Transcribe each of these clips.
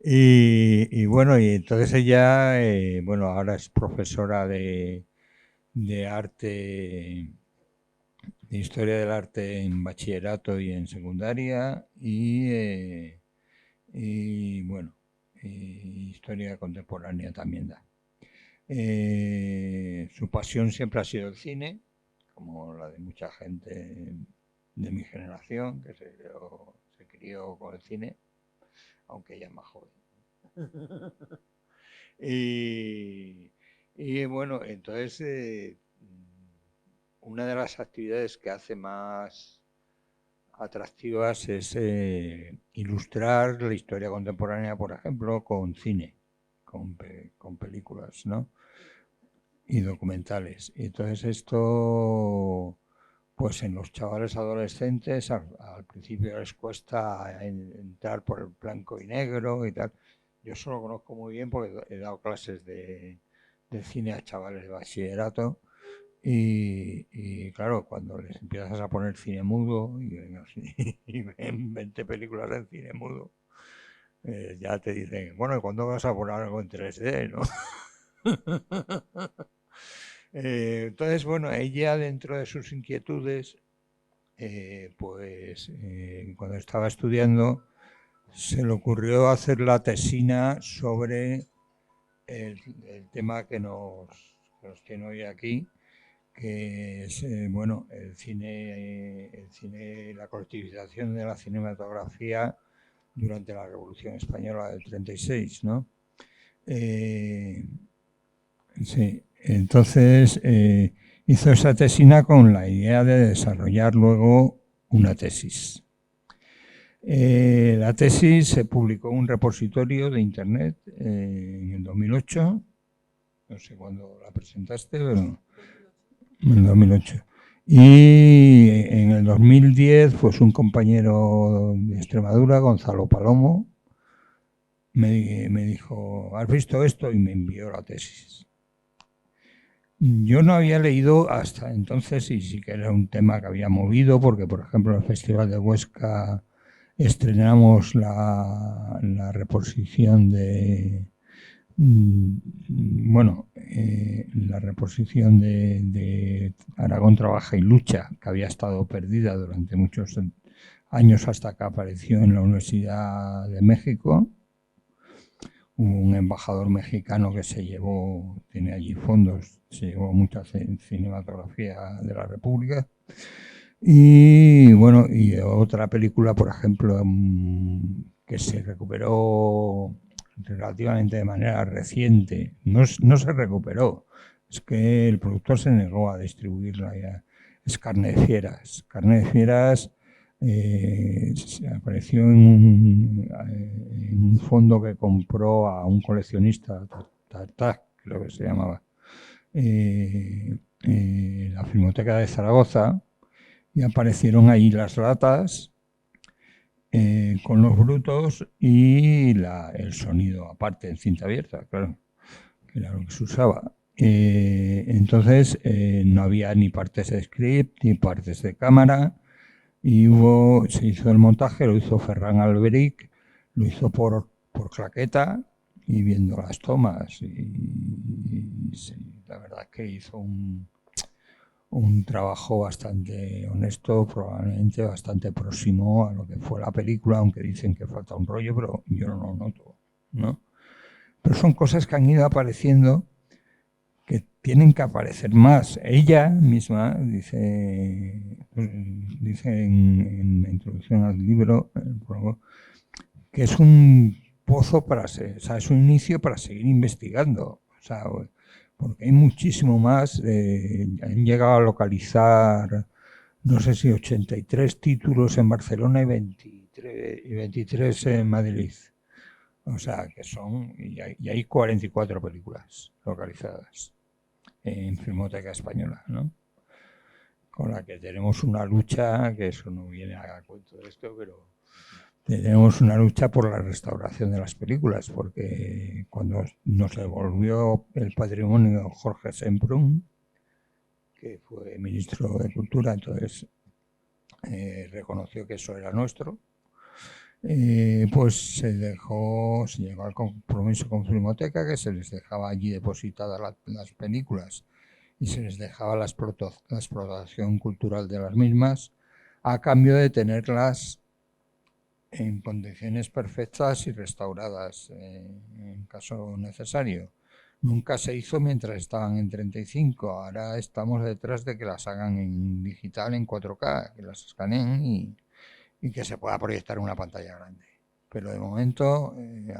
Y bueno, y entonces ella, bueno, ahora es profesora de arte, de historia del arte en bachillerato y en secundaria, y bueno, historia contemporánea también da. Su pasión siempre ha sido el cine, como la de mucha gente de mi generación, que se crió con el cine, aunque ella es más joven. Y bueno, entonces una de las actividades que hace más atractivas es ilustrar la historia contemporánea, por ejemplo, con cine, con películas, ¿no? Y documentales. Y entonces esto, pues en los chavales adolescentes, al principio les cuesta entrar por el blanco y negro y tal. Yo eso lo conozco muy bien porque he dado clases de cine a chavales de bachillerato y claro, cuando les empiezas a poner cine mudo y ven 20 películas en cine mudo, ya te dicen, bueno, ¿y cuándo vas a poner algo en 3D, no? Entonces, bueno, ella dentro de sus inquietudes, pues cuando estaba estudiando, se le ocurrió hacer la tesina sobre el tema que nos tiene hoy aquí, que es bueno, la colectivización de la cinematografía durante la Revolución Española del 36, ¿no? Eh, sí, entonces hizo esa tesina con la idea de desarrollar luego una tesis. La tesis se publicó en un repositorio de internet en el 2008, no sé cuándo la presentaste, pero en el 2008. Y en el 2010, pues un compañero de Extremadura, Gonzalo Palomo, me dijo, ¿has visto esto? Y me envió la tesis. Yo no había leído hasta entonces, y sí que era un tema que había movido, porque por ejemplo en el Festival de Huesca estrenamos la reposición bueno, la reposición de Aragón Trabaja y Lucha, que había estado perdida durante muchos años hasta que apareció en la Universidad de México. Hubo un embajador mexicano que tiene allí fondos, se llevó mucha cinematografía de la República. Y bueno, y otra película, por ejemplo, que se recuperó relativamente de manera reciente, no se recuperó, es que el productor se negó a distribuirla ya, es Carne de Fieras. Carne de Fieras apareció en un fondo que compró a un coleccionista, Tartac, creo que se llamaba, la Filmoteca de Zaragoza, y aparecieron ahí las latas con los brutos y el sonido aparte en cinta abierta, claro, que era lo que se usaba. Entonces no había ni partes de script ni partes de cámara y se hizo el montaje, lo hizo Ferran Alberic, lo hizo por claqueta y viendo las tomas y sí, la verdad es que hizo un trabajo bastante honesto, probablemente bastante próximo a lo que fue la película, aunque dicen que falta un rollo, pero yo no lo noto, ¿no? Pero son cosas que han ido apareciendo que tienen que aparecer más. Ella misma dice en la introducción al libro que es un pozo o sea, es un inicio para seguir investigando. O sea, porque hay muchísimo más. Han llegado a localizar, no sé si 83 títulos en Barcelona y 23 en Madrid. O sea, y hay 44 películas localizadas en Filmoteca Española, ¿no? Con la que tenemos una lucha, que eso no viene a cuento de esto, pero tenemos una lucha por la restauración de las películas, porque cuando nos devolvió el patrimonio Jorge Semprún, que fue ministro de Cultura, entonces reconoció que eso era nuestro, Pues se llegó al compromiso con Filmoteca, que se les dejaba allí depositadas las películas y se les dejaba la explotación cultural de las mismas, a cambio de tenerlas en condiciones perfectas y restauradas en caso necesario. Nunca se hizo mientras estaban en 35, ahora estamos detrás de que las hagan en digital, en 4K, que las escaneen y que se pueda proyectar en una pantalla grande. Pero de momento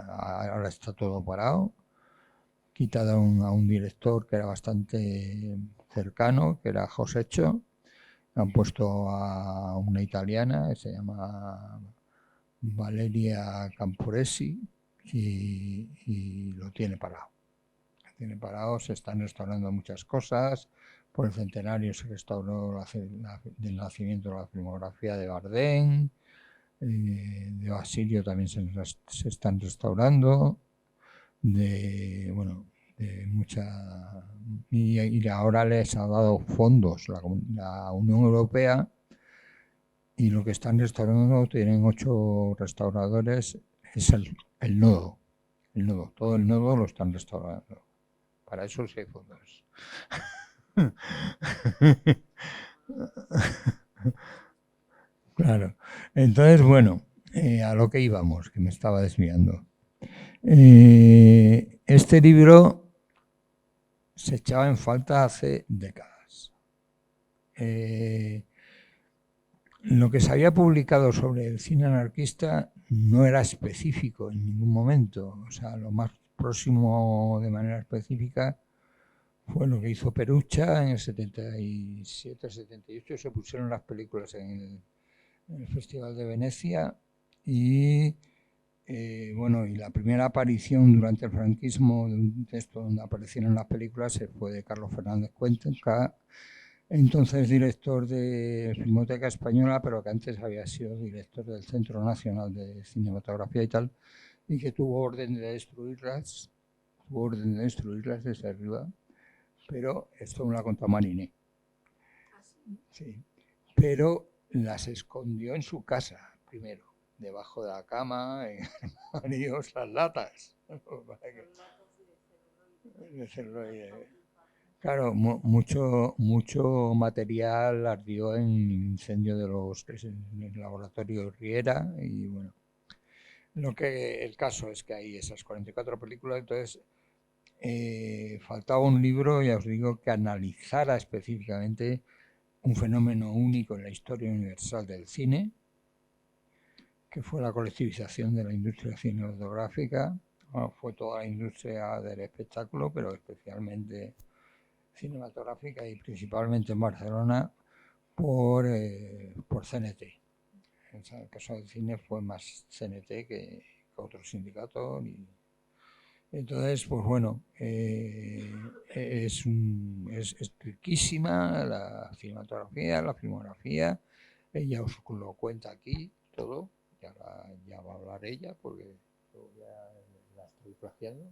ahora está todo parado, quitado a un director que era bastante cercano, que era Josecho, han puesto a una italiana que se llama Valeria Camporesi y lo tiene parado. Lo tiene parado, se están restaurando muchas cosas. Por el centenario se restauró del nacimiento de la filmografía de Bardem, de Basilio también se están restaurando, bueno, de mucha... Y ahora les ha dado fondos la Unión Europea y lo que están restaurando, tienen 8 restauradores, es el nodo. El nodo, todo el nodo lo están restaurando. Para eso sí hay fondos. Claro. Entonces, bueno, a lo que íbamos, que me estaba desviando. Este libro se echaba en falta hace décadas. Lo que se había publicado sobre el cine anarquista no era específico en ningún momento. O sea, lo más próximo de manera específica fue lo que hizo Perucha en el 77-78. Se pusieron las películas en el Festival de Venecia y bueno, y la primera aparición durante el franquismo de un texto donde aparecieron las películas fue de Carlos Fernández Cuenca, entonces director de Filmoteca Española, pero que antes había sido director del Centro Nacional de Cinematografía y tal, y que tuvo orden de destruirlas desde arriba, pero esto me lo ha contado Mariné. Sí. Pero las escondió en su casa primero, debajo de la cama, en armarios, las latas. De celuloide. Claro, mucho material ardió en el incendio en el laboratorio Riera y bueno, el caso es que hay esas 44 películas, entonces faltaba un libro, ya os digo, que analizara específicamente un fenómeno único en la historia universal del cine, que fue la colectivización de la industria cinematográfica. Bueno, fue toda la industria del espectáculo, pero especialmente cinematográfica y principalmente en Barcelona por CNT. En el caso del cine fue más CNT que otro sindicato. Entonces, pues bueno, es riquísima la cinematografía, la filmografía. Ella os lo cuenta aquí todo. Ya va a hablar ella porque yo ya la estoy plagiando.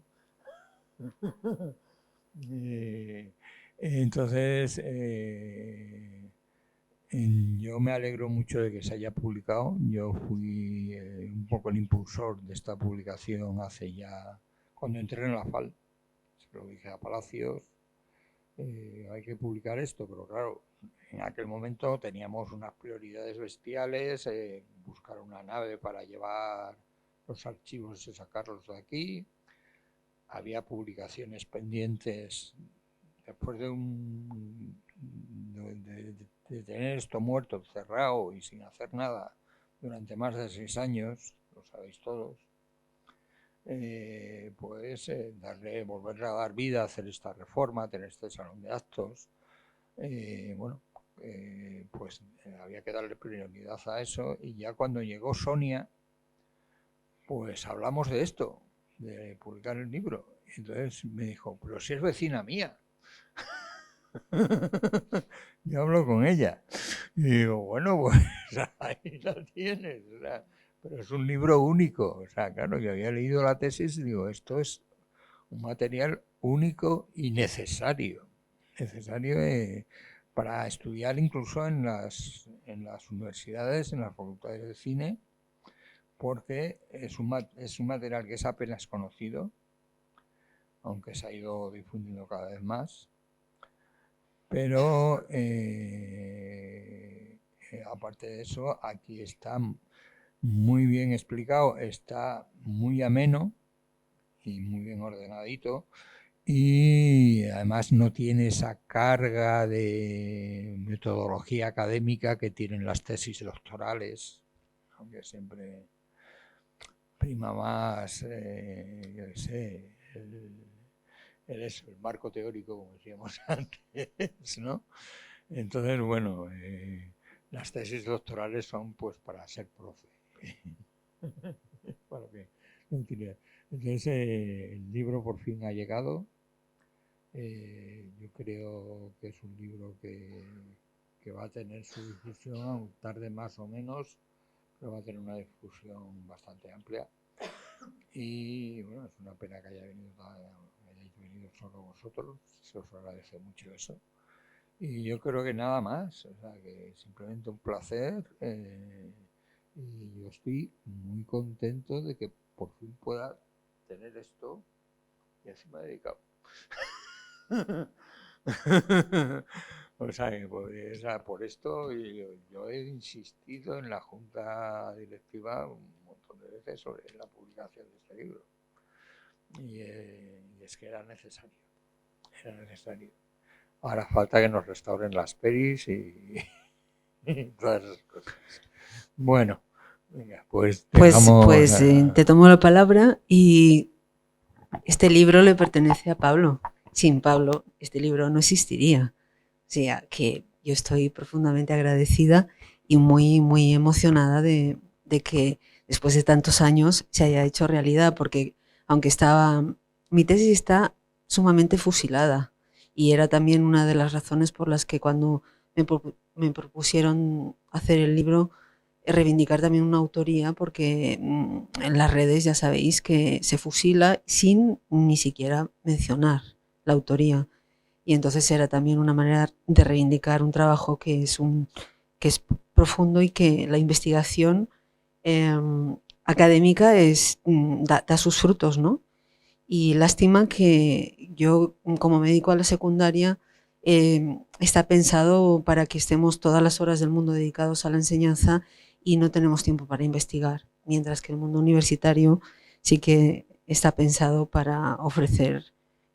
Entonces, yo me alegro mucho de que se haya publicado. Yo fui un poco el impulsor de esta publicación hace ya, cuando entré en la FAL. Se lo dije a Palacios, hay que publicar esto, pero claro, en aquel momento teníamos unas prioridades bestiales, buscar una nave para llevar los archivos y sacarlos de aquí. Había publicaciones pendientes después de tener esto muerto, cerrado y sin hacer nada durante más de 6 años, lo sabéis todos, pues volverle a dar vida, hacer esta reforma, tener este salón de actos, bueno, pues había que darle prioridad a eso y ya cuando llegó Sonia, pues hablamos de esto, de publicar el libro. Y entonces me dijo, pero si es vecina mía. Yo hablo con ella. Y digo, bueno, pues ahí la tienes. O sea, pero es un libro único. O sea, claro, yo había leído la tesis y digo, esto es un material único y necesario. Necesario para estudiar incluso en las universidades, en las facultades de cine, porque es un material que es apenas conocido, aunque se ha ido difundiendo cada vez más, pero aparte de eso, aquí está muy bien explicado, está muy ameno y muy bien ordenadito, y además no tiene esa carga de metodología académica que tienen las tesis doctorales, aunque siempre prima más, yo qué sé, el marco teórico, como decíamos antes, ¿no? Entonces, bueno, las tesis doctorales son pues para ser profe. Para que no tiene- Entonces, el libro por fin ha llegado. Yo creo que es un libro que va a tener su difusión, tarde más o menos, pero va a tener una difusión bastante amplia. Y bueno, es una pena que hayáis venido solo vosotros, se os agradece mucho eso. Y yo creo que nada más, o sea, que simplemente un placer. Y yo estoy muy contento de que por fin pueda tener esto y así me he dedicado. O sea, que por esto yo he insistido en la junta directiva un montón de veces sobre la publicación de este libro. Y es que era necesario. Era necesario. Ahora falta que nos restauren las pelis y todas esas cosas. Bueno, venga, pues dejamos. Te tomo la palabra y este libro le pertenece a Pablo. Sin Pablo, este libro no existiría. O sea, que yo estoy profundamente agradecida y muy, muy emocionada de que después de tantos años se haya hecho realidad, porque aunque mi tesis está sumamente fusilada y era también una de las razones por las que cuando me propusieron hacer el libro, reivindicar también una autoría, porque en las redes ya sabéis que se fusila sin ni siquiera mencionar la autoría. Y entonces era también una manera de reivindicar un trabajo que es profundo y que la investigación eh, académica da sus frutos, ¿no? Y lástima que yo, como me dedico a la secundaria, está pensado para que estemos todas las horas del mundo dedicados a la enseñanza y no tenemos tiempo para investigar, mientras que el mundo universitario sí que está pensado para ofrecer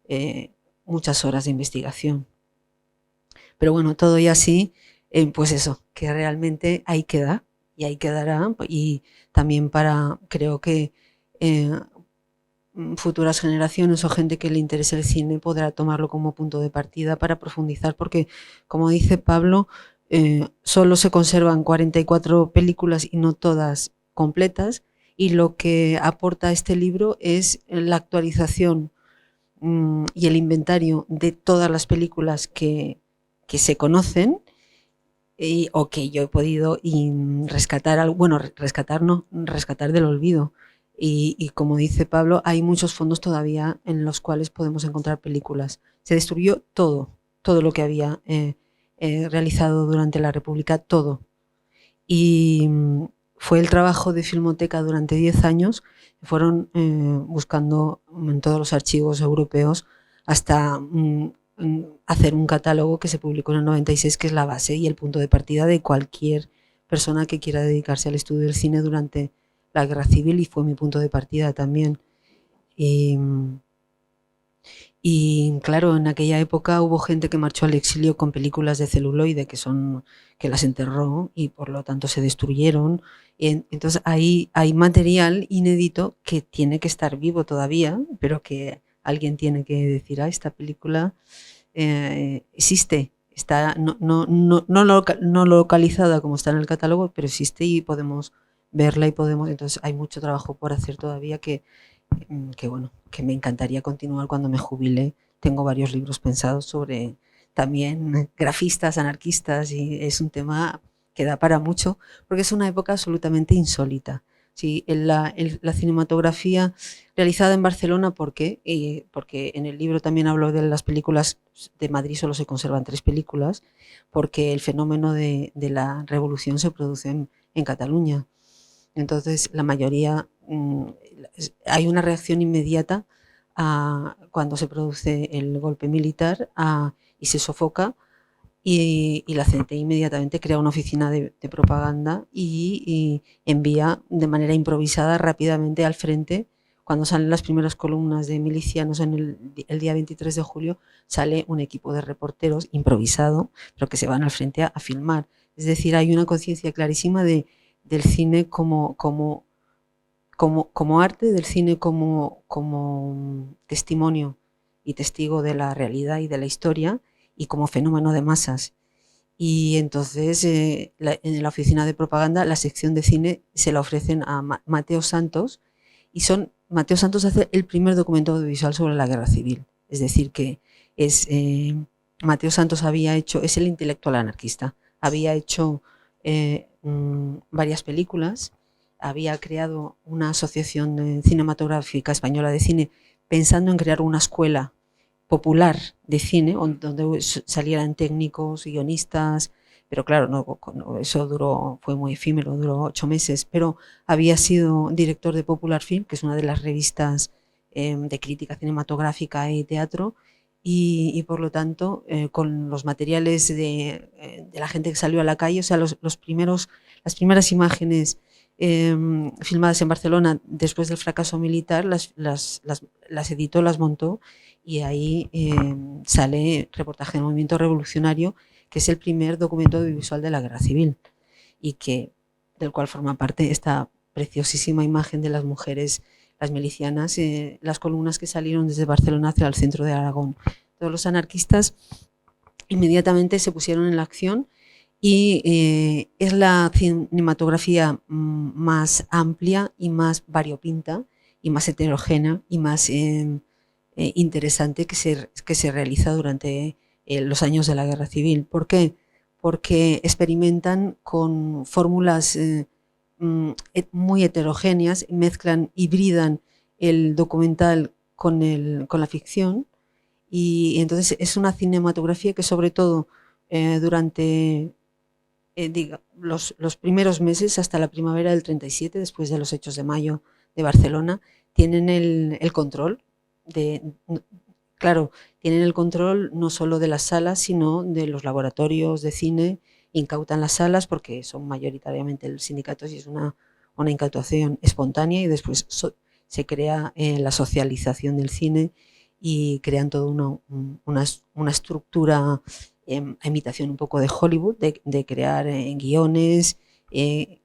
eh, muchas horas de investigación. Pero bueno, todo y así, pues eso, que realmente ahí queda y ahí quedará. Y también creo que eh, futuras generaciones o gente que le interese el cine podrá tomarlo como punto de partida para profundizar, porque como dice Pablo, solo se conservan 44 películas y no todas completas, y lo que aporta este libro es la actualización y el inventario de todas las películas que se conocen o que yo he podido rescatar, bueno, rescatar no, rescatar del olvido. Y como dice Pablo, hay muchos fondos todavía en los cuales podemos encontrar películas. Se destruyó todo, todo lo que había realizado durante la República, todo. Y fue el trabajo de Filmoteca durante 10 años. Fueron buscando en todos los archivos europeos hasta hacer un catálogo que se publicó en el 96, que es la base y el punto de partida de cualquier persona que quiera dedicarse al estudio del cine durante la Guerra Civil, y fue mi punto de partida también. Y claro, en aquella época hubo gente que marchó al exilio con películas de celuloide que las enterró y por lo tanto se destruyeron. Entonces ahí hay material inédito que tiene que estar vivo todavía, pero que alguien tiene que decir, esta película existe, está no localizada como está en el catálogo, pero existe y podemos verla y podemos. Entonces hay mucho trabajo por hacer todavía bueno, que me encantaría continuar cuando me jubile. Tengo varios libros pensados sobre también grafistas, anarquistas, y es un tema que da para mucho, porque es una época absolutamente insólita. Sí, la cinematografía realizada en Barcelona, ¿por qué? Porque en el libro también hablo de las películas. De Madrid solo se conservan 3 películas, porque el fenómeno de la revolución se produce en Cataluña. Entonces, la mayoría, hay una reacción inmediata cuando se produce el golpe militar y se sofoca, y la CNT inmediatamente crea una oficina de propaganda y envía de manera improvisada rápidamente al frente. Cuando salen las primeras columnas de milicianos el día 23 de julio, sale un equipo de reporteros improvisado, pero que se van al frente a filmar. Es decir, hay una conciencia clarísima del cine como arte, del cine como testimonio y testigo de la realidad y de la historia, y como fenómeno de masas. Y entonces en la oficina de propaganda la sección de cine se la ofrecen a Mateo Santos, y Mateo Santos hace el primer documento audiovisual sobre la guerra civil. Es decir, que Mateo Santos es el intelectual anarquista, había hecho varias películas, había creado una asociación cinematográfica española de cine pensando en crear una escuela popular de cine donde salieran técnicos, guionistas, pero claro, eso fue muy efímero, duró 8 meses, pero había sido director de Popular Film, que es una de las revistas de crítica cinematográfica y teatro, y por lo tanto, con los materiales de la gente que salió a la calle, o sea, las primeras imágenes filmadas en Barcelona después del fracaso militar, las editó, las montó, y ahí sale Reportaje del Movimiento Revolucionario, que es el primer documento audiovisual de la guerra civil, y del cual forma parte esta preciosísima imagen de las mujeres, las milicianas, las columnas que salieron desde Barcelona hacia el centro de Aragón. Todos los anarquistas inmediatamente se pusieron en la acción, y es la cinematografía más amplia y más variopinta y más heterogénea y más interesante que se realiza durante los años de la guerra civil. ¿Por qué? Porque experimentan con fórmulas muy heterogéneas, hibridan el documental con la ficción, y entonces es una cinematografía que, sobre todo durante los primeros meses hasta la primavera del 37, después de los hechos de mayo de Barcelona, tienen el control claro, tienen el control no solo de las salas, sino de los laboratorios de cine. Incautan las salas porque son mayoritariamente los sindicatos, y es una incautación espontánea, y después se crea la socialización del cine, y crean toda una estructura a imitación un poco de Hollywood, de crear guiones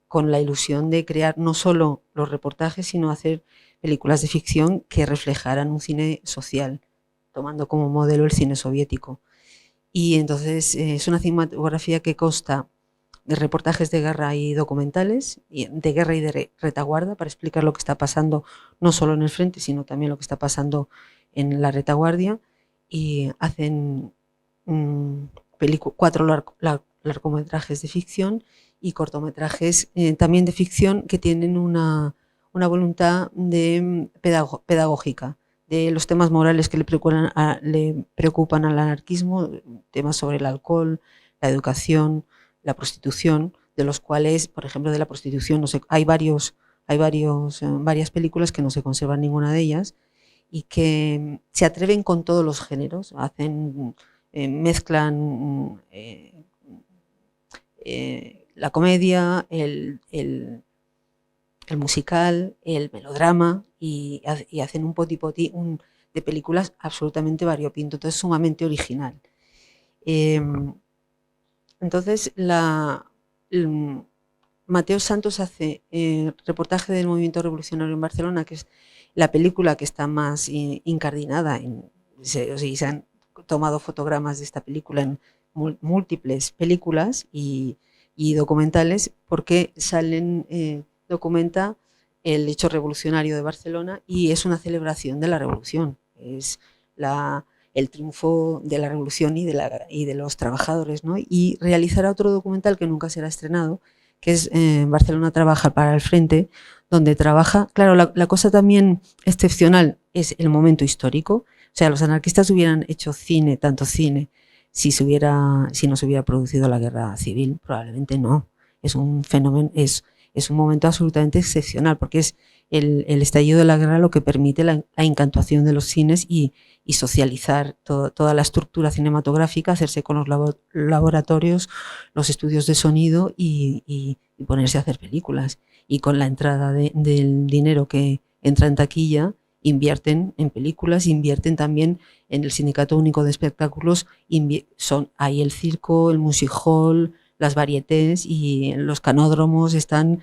con la ilusión de crear no solo los reportajes, sino hacer películas de ficción que reflejaran un cine social, tomando como modelo el cine soviético. Y entonces es una cinematografía que consta de reportajes de guerra y documentales, de guerra y de retaguarda, para explicar lo que está pasando no solo en el frente, sino también lo que está pasando en la retaguardia, y hacen 4 largometrajes de ficción y cortometrajes también de ficción, que tienen una voluntad pedagógica de los temas morales que le preocupan al anarquismo, temas sobre el alcohol, la educación, la prostitución, de los cuales, por ejemplo, de la prostitución, no sé, hay varias películas que no se conservan ninguna de ellas, y que se atreven con todos los géneros, mezclan la comedia, el musical, el melodrama, y hacen un poti-poti de películas absolutamente variopinto, entonces sumamente original. Entonces, Mateo Santos hace Reportaje del Movimiento Revolucionario en Barcelona, que es la película que está más incardinada. Se han tomado fotogramas de esta película en múltiples películas y documentales, porque documenta el hecho revolucionario de Barcelona, y es una celebración de la revolución. Es el triunfo de la revolución y de los trabajadores, ¿no? Y realizará otro documental que nunca será estrenado, que es Barcelona trabaja para el frente, donde trabaja, claro, la cosa también excepcional es el momento histórico. O sea, los anarquistas hubieran hecho tanto cine, si no se hubiera producido la guerra civil, probablemente no. Es un fenómeno, es es un momento absolutamente excepcional, porque es el estallido de la guerra lo que permite la incantuación de los cines y socializar toda la estructura cinematográfica, hacerse con los laboratorios, los estudios de sonido y ponerse a hacer películas. Y con la entrada del dinero que entra en taquilla, invierten en películas, invierten también en el Sindicato Único de Espectáculos, son ahí el circo, el music hall, las varietés, y en los canódromos están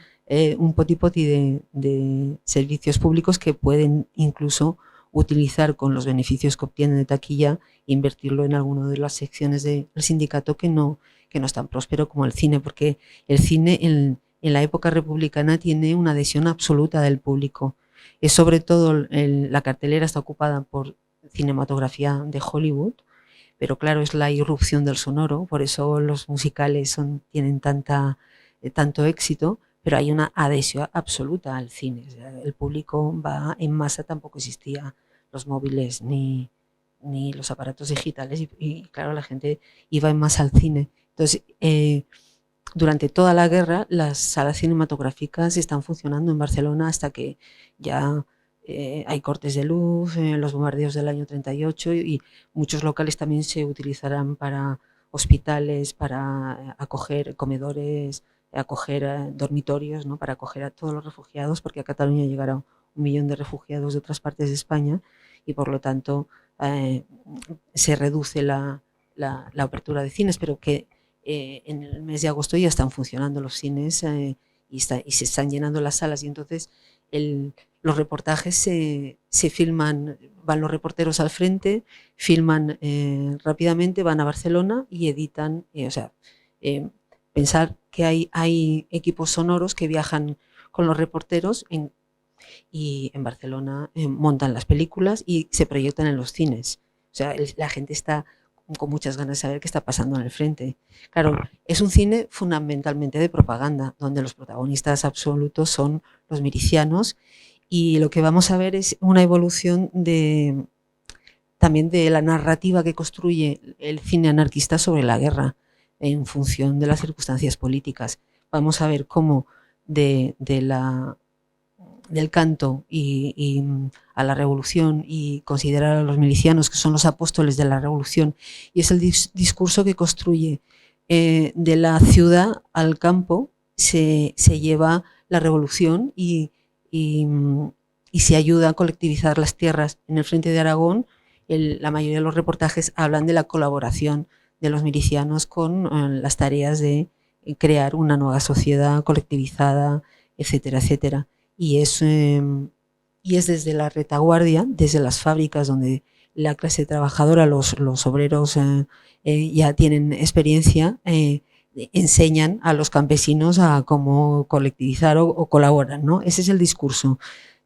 un poti-poti de servicios públicos que pueden incluso utilizar con los beneficios que obtienen de taquilla, invertirlo en alguna de las secciones del sindicato que no es tan próspero como el cine, porque el cine en la época republicana tiene una adhesión absoluta del público. Es sobre todo la cartelera está ocupada por cinematografía de Hollywood, pero claro, es la irrupción del sonoro, por eso los musicales tienen tanto éxito, pero hay una adhesión absoluta al cine. O sea, el público va en masa, tampoco existía los móviles ni los aparatos digitales y claro, la gente iba en masa al cine. Entonces, durante toda la guerra, las salas cinematográficas están funcionando en Barcelona hasta que ya hay cortes de luz, los bombardeos del año 38 y muchos locales también se utilizarán para hospitales, para acoger comedores, acoger dormitorios, ¿no? Para acoger a todos los refugiados, porque a Cataluña llegaron 1 millón de refugiados de otras partes de España y por lo tanto se reduce la apertura de cines, pero que en el mes de agosto ya están funcionando los cines y se están llenando las salas y entonces los reportajes se filman, van los reporteros al frente, filman rápidamente, van a Barcelona y editan, o sea, pensar que hay equipos sonoros que viajan con los reporteros y en Barcelona montan las películas y se proyectan en los cines. O sea, la gente está con muchas ganas de saber qué está pasando en el frente. Claro, es un cine fundamentalmente de propaganda, donde los protagonistas absolutos son los milicianos y lo que vamos a ver es una evolución también de la narrativa que construye el cine anarquista sobre la guerra en función de las circunstancias políticas. Vamos a ver cómo del canto y a la revolución y considerar a los milicianos que son los apóstoles de la revolución, y es el discurso que construye de la ciudad al campo, se lleva la revolución y se ayuda a colectivizar las tierras. En el frente de Aragón, la mayoría de los reportajes hablan de la colaboración de los milicianos con las tareas de crear una nueva sociedad colectivizada, etcétera, etcétera. Y es desde la retaguardia, desde las fábricas donde la clase trabajadora, los obreros ya tienen experiencia, enseñan a los campesinos a cómo colectivizar o colaboran, ¿no? Ese es el discurso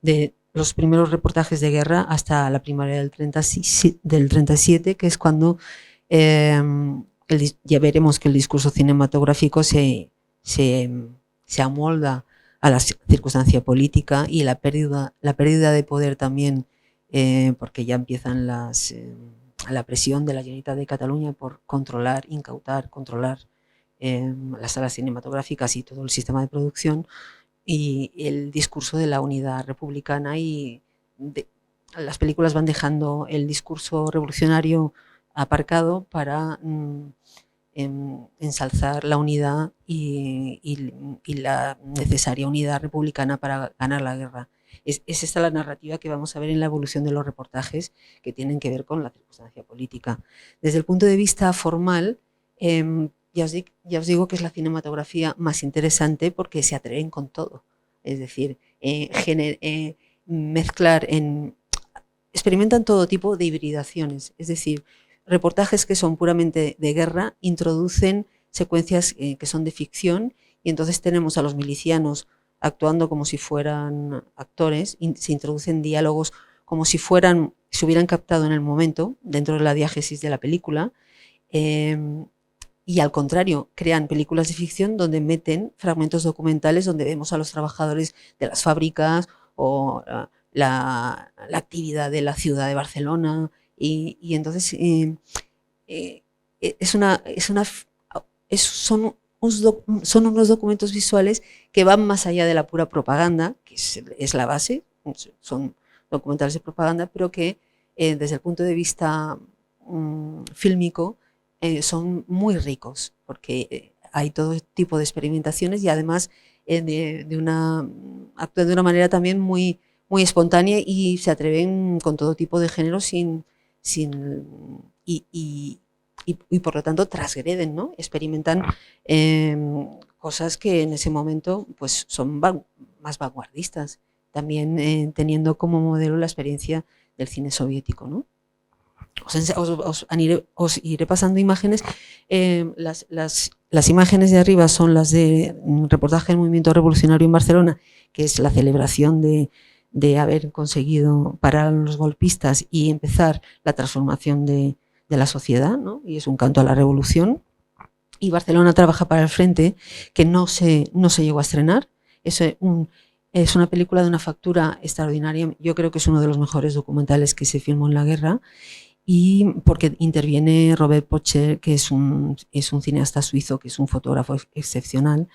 de los primeros reportajes de guerra hasta la primavera del 37, que es cuando ya veremos que el discurso cinematográfico se amolda a la circunstancia política y la pérdida de poder también, porque ya empiezan la presión de la Generalitat de Cataluña por controlar, incautar, controlar las salas cinematográficas y todo el sistema de producción, y el discurso de la unidad republicana las películas van dejando el discurso revolucionario aparcado para ensalzar la unidad y la necesaria unidad republicana para ganar la guerra. Es esta la narrativa que vamos a ver en la evolución de los reportajes que tienen que ver con la circunstancia política. Desde el punto de vista formal, ya os digo que es la cinematografía más interesante porque se atreven con todo. Es decir, mezclar experimentan todo tipo de hibridaciones. Es decir, reportajes que son puramente de guerra introducen secuencias que son de ficción y entonces tenemos a los milicianos actuando como si fueran actores, se introducen diálogos como si se hubieran captado en el momento dentro de la diágesis de la película, y al contrario, crean películas de ficción donde meten fragmentos documentales donde vemos a los trabajadores de las fábricas o la actividad de la ciudad de Barcelona y entonces son son unos documentos visuales que van más allá de la pura propaganda, que es la base, son documentales de propaganda, pero que desde el punto de vista fílmico son muy ricos, porque hay todo tipo de experimentaciones y además actúan de una manera también muy, muy espontánea y se atreven con todo tipo de género y por lo tanto transgreden, ¿no? Experimentan cosas que en ese momento pues son más vanguardistas, también teniendo como modelo la experiencia del cine soviético, ¿no? Os iré pasando imágenes. Las imágenes de arriba son las de un reportaje del movimiento revolucionario en Barcelona, que es la celebración de haber conseguido parar a los golpistas y empezar la transformación de la sociedad, ¿no? Y es un canto a la revolución. Y Barcelona trabaja para el frente, que no se llegó a estrenar. Es una película de una factura extraordinaria. Yo creo que es uno de los mejores documentales que se filmó en la guerra. Y porque interviene Robert Pocher, que es un cineasta suizo, que es un fotógrafo excepcional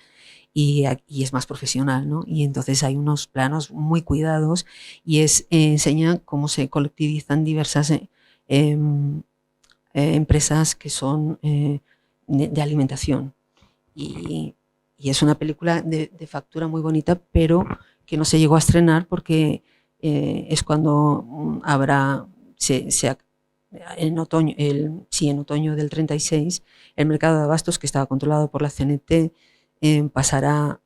y es más profesional, ¿no? Y entonces hay unos planos muy cuidados y enseña cómo se colectivizan diversas empresas que son de alimentación. Y es una película de factura muy bonita, pero que no se llegó a estrenar porque es cuando en otoño del 36, el mercado de abastos, que estaba controlado por la CNT, pasará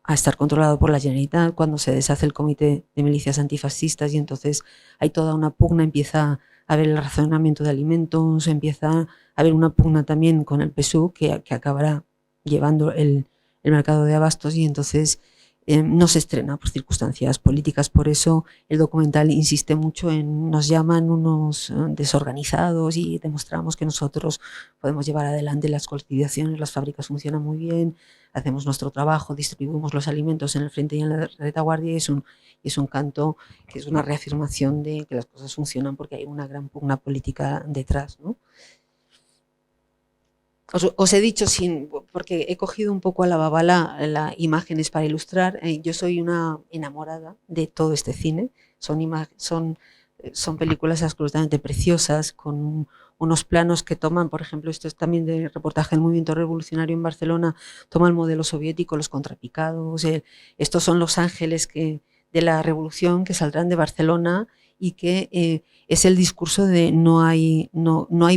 a estar controlado por la Generalitat cuando se deshace el Comité de Milicias Antifascistas y entonces hay toda una pugna, empieza a haber el racionamiento de alimentos, empieza a haber una pugna también con el PSUV que acabará llevando el mercado de abastos y entonces no se estrena por circunstancias políticas. Por eso el documental insiste mucho en nos llaman unos desorganizados y demostramos que nosotros podemos llevar adelante las colectivizaciones, las fábricas funcionan muy bien, hacemos nuestro trabajo, distribuimos los alimentos en el frente y en la retaguardia y es un canto que es una reafirmación de que las cosas funcionan porque hay una gran pugna política detrás, ¿no? Os he dicho, porque he cogido un poco a la babala las imágenes para ilustrar. Yo soy una enamorada de todo este cine. Son películas absolutamente preciosas, con unos planos que toman, por ejemplo, esto es también de reportaje del movimiento revolucionario en Barcelona, toma el modelo soviético, los contrapicados. Estos son los ángeles de la revolución que saldrán de Barcelona y que es el discurso de no hay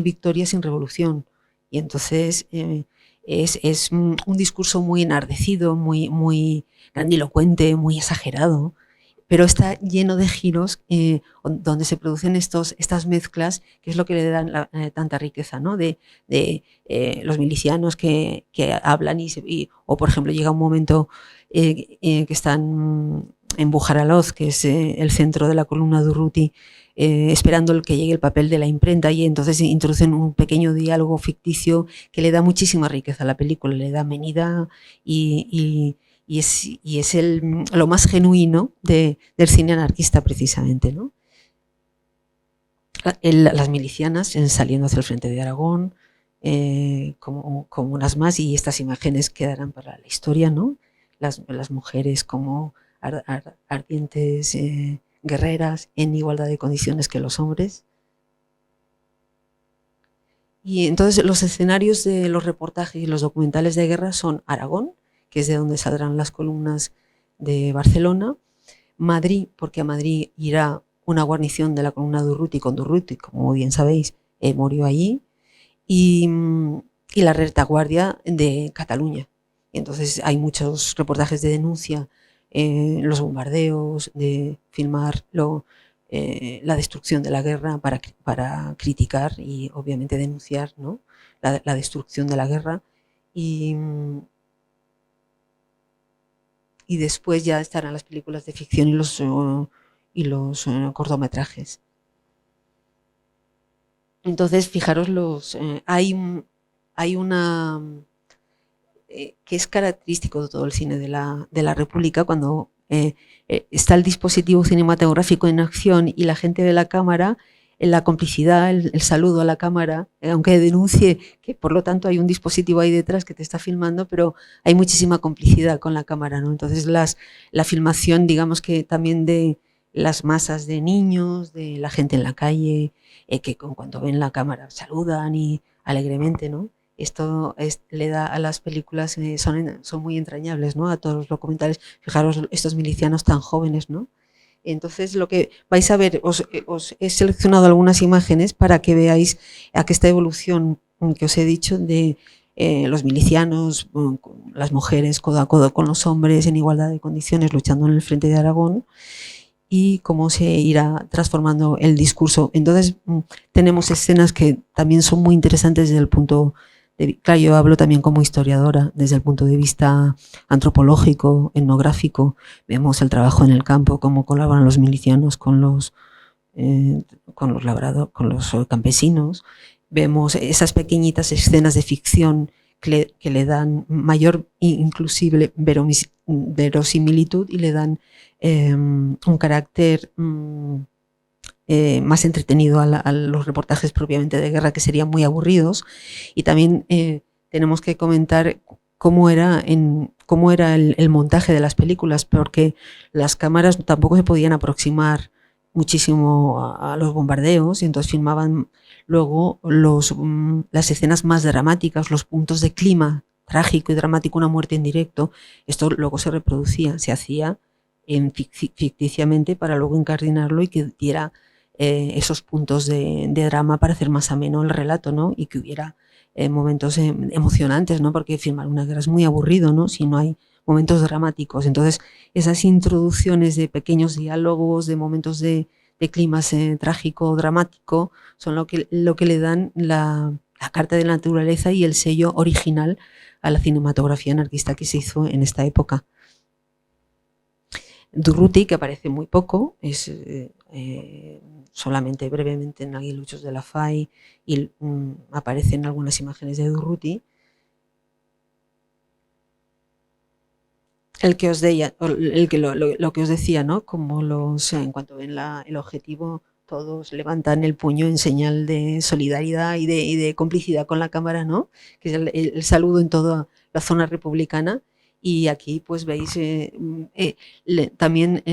victoria sin revolución. Y entonces es un discurso muy enardecido, muy, muy grandilocuente, muy exagerado, pero está lleno de giros donde se producen estas mezclas, que es lo que le dan tanta riqueza, ¿no? De los milicianos que hablan o, por ejemplo, llega un momento que están en Bujaraloz, que es el centro de la columna de Urruti, esperando el que llegue el papel de la imprenta y entonces introducen un pequeño diálogo ficticio que le da muchísima riqueza a la película, le da amenidad y es lo más genuino del cine anarquista precisamente, ¿no? Las milicianas saliendo hacia el frente de Aragón como unas más y estas imágenes quedarán para la historia, ¿no? Las mujeres como ardientes guerreras en igualdad de condiciones que los hombres. Y entonces los escenarios de los reportajes y los documentales de guerra son Aragón, que es de donde saldrán las columnas de Barcelona, Madrid, porque a Madrid irá una guarnición de la columna de Urruti, con Durruti, como bien sabéis, murió allí, y la retaguardia de Cataluña. Y entonces hay muchos reportajes de denuncia, los bombardeos, de filmar la destrucción de la guerra para criticar y obviamente denunciar, ¿no? la destrucción de la guerra y después ya estarán las películas de ficción y los cortometrajes. Entonces, fijaros, hay una que es característico de todo el cine de la República, cuando está el dispositivo cinematográfico en acción y la gente de la cámara, la complicidad, el saludo a la cámara, aunque denuncie que por lo tanto hay un dispositivo ahí detrás que te está filmando, pero hay muchísima complicidad con la cámara, ¿no? Entonces la filmación, digamos que también de las masas de niños, de la gente en la calle, que cuando ven la cámara saludan y alegremente, ¿no? Esto le da a las películas, son muy entrañables, ¿no? A todos los documentales. Fijaros, estos milicianos tan jóvenes, ¿no? Entonces, lo que vais a ver, os he seleccionado algunas imágenes para que veáis a que esta evolución que os he dicho de los milicianos, las mujeres codo a codo con los hombres en igualdad de condiciones luchando en el frente de Aragón, y cómo se irá transformando el discurso. Entonces, tenemos escenas que también son muy interesantes desde el punto de, claro, yo hablo también como historiadora, desde el punto de vista antropológico, etnográfico. Vemos el trabajo en el campo, cómo colaboran los milicianos con los campesinos. Vemos esas pequeñitas escenas de ficción que le dan mayor inclusive verosimilitud y le dan un carácter más entretenido a los reportajes propiamente de guerra, que serían muy aburridos. Y también tenemos que comentar cómo era el montaje de las películas, porque las cámaras tampoco se podían aproximar muchísimo a los bombardeos, y entonces filmaban luego las escenas más dramáticas, los puntos de clima trágico y dramático, una muerte en directo. Esto luego se reproducía, se hacía ficticiamente para luego incardinarlo y que diera esos puntos de drama para hacer más ameno el relato, ¿no? Y que hubiera momentos emocionantes, ¿no? Porque filmar una guerra es muy aburrido, ¿no? Si no hay momentos dramáticos. Entonces, esas introducciones de pequeños diálogos, de momentos de clima trágico, dramático, son lo que le dan la carta de la naturaleza y el sello original a la cinematografía anarquista que se hizo en esta época. Durruti, que aparece muy poco, es solamente brevemente en Aguiluchos de la FAI, y aparecen algunas imágenes de Durruti. Lo que os decía, ¿no? Como en cuanto ven el objetivo, todos levantan el puño en señal de solidaridad y de complicidad con la cámara, ¿no? Que es el saludo en toda la zona republicana. Y aquí pues veis también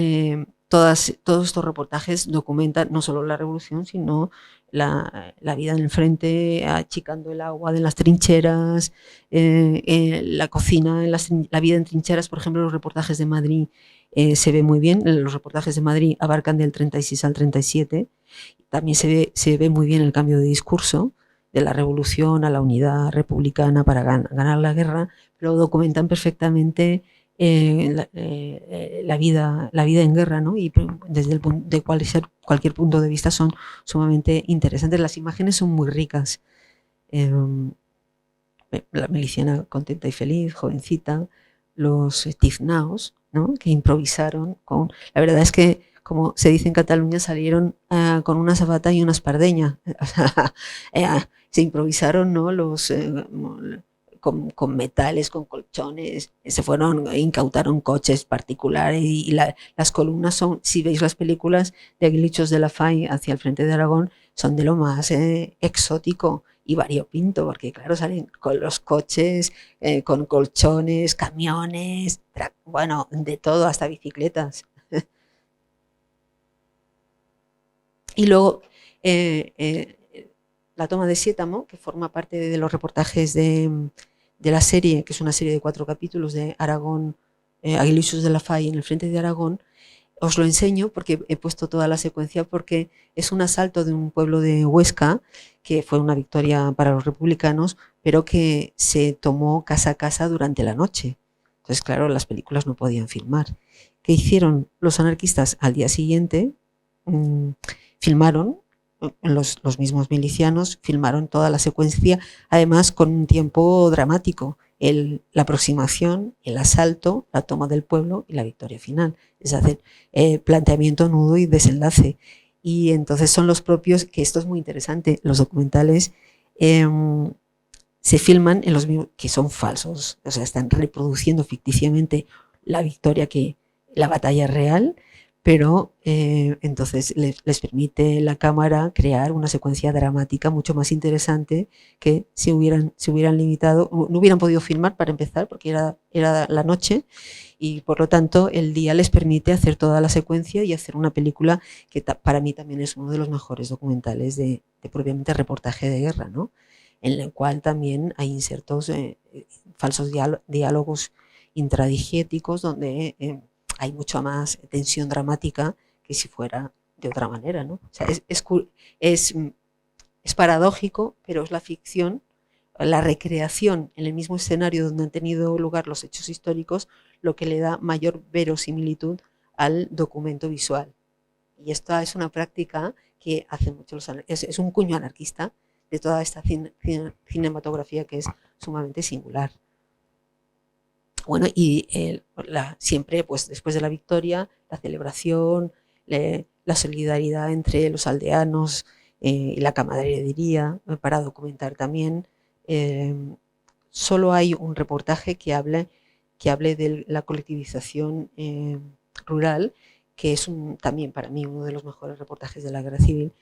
todos estos reportajes documentan no solo la revolución, sino la vida en el frente, achicando el agua de las trincheras, la cocina, la vida en trincheras. Por ejemplo, los reportajes de Madrid se ve muy bien. Los reportajes de Madrid abarcan del 36 al 37. También se ve muy bien el cambio de discurso de la revolución a la unidad republicana para ganar la guerra, pero documentan perfectamente la vida en guerra, ¿no? Y desde cualquier punto de vista son sumamente interesantes. Las imágenes son muy ricas. La miliciana contenta y feliz, jovencita, los tiznaos, ¿no? Que improvisaron la verdad es que, como se dice en Cataluña, salieron con una sabata y una espardeña. Se improvisaron, ¿no? Con metales, con colchones, incautaron coches particulares, y las columnas son, si veis las películas de Aguiluchos de la FAI hacia el frente de Aragón, son de lo más exótico y variopinto, porque claro, salen con los coches, con colchones, camiones, bueno, de todo, hasta bicicletas. Y luego la toma de Sietamo, que forma parte de los reportajes de la serie, que es una serie de 4 capítulos de Aragón, Aguiluchos de la FAI en el frente de Aragón. Os lo enseño porque he puesto toda la secuencia, porque es un asalto de un pueblo de Huesca, que fue una victoria para los republicanos, pero que se tomó casa a casa durante la noche. Entonces, claro, las películas no podían filmar. ¿Qué hicieron los anarquistas? Al día siguiente filmaron, los mismos milicianos filmaron toda la secuencia, además con un tiempo dramático. La aproximación, el asalto, la toma del pueblo y la victoria final. Es decir, planteamiento, nudo y desenlace. Y entonces son los propios, que esto es muy interesante, los documentales se filman en los mismos, que son falsos, o sea, están reproduciendo ficticiamente la victoria, la batalla real, pero entonces les permite la cámara crear una secuencia dramática mucho más interesante que si hubieran limitado, no hubieran podido filmar para empezar, porque era la noche, y por lo tanto el día les permite hacer toda la secuencia y hacer una película que para mí también es uno de los mejores documentales de propiamente reportaje de guerra, ¿no? En el cual también hay insertos, falsos diálogos intradigéticos, donde hay mucha más tensión dramática que si fuera de otra manera, ¿no? O sea, es, es paradójico, pero es la ficción, la recreación en el mismo escenario donde han tenido lugar los hechos históricos, lo que le da mayor verosimilitud al documento visual. Y esta es una práctica que hace mucho es un cuño anarquista de toda esta cinematografía que es sumamente singular. Bueno, y siempre, pues después de la victoria, la celebración, la solidaridad entre los aldeanos y la camaradería para documentar también. Solo hay un reportaje que hable de la colectivización rural, que es también para mí uno de los mejores reportajes de la guerra civil,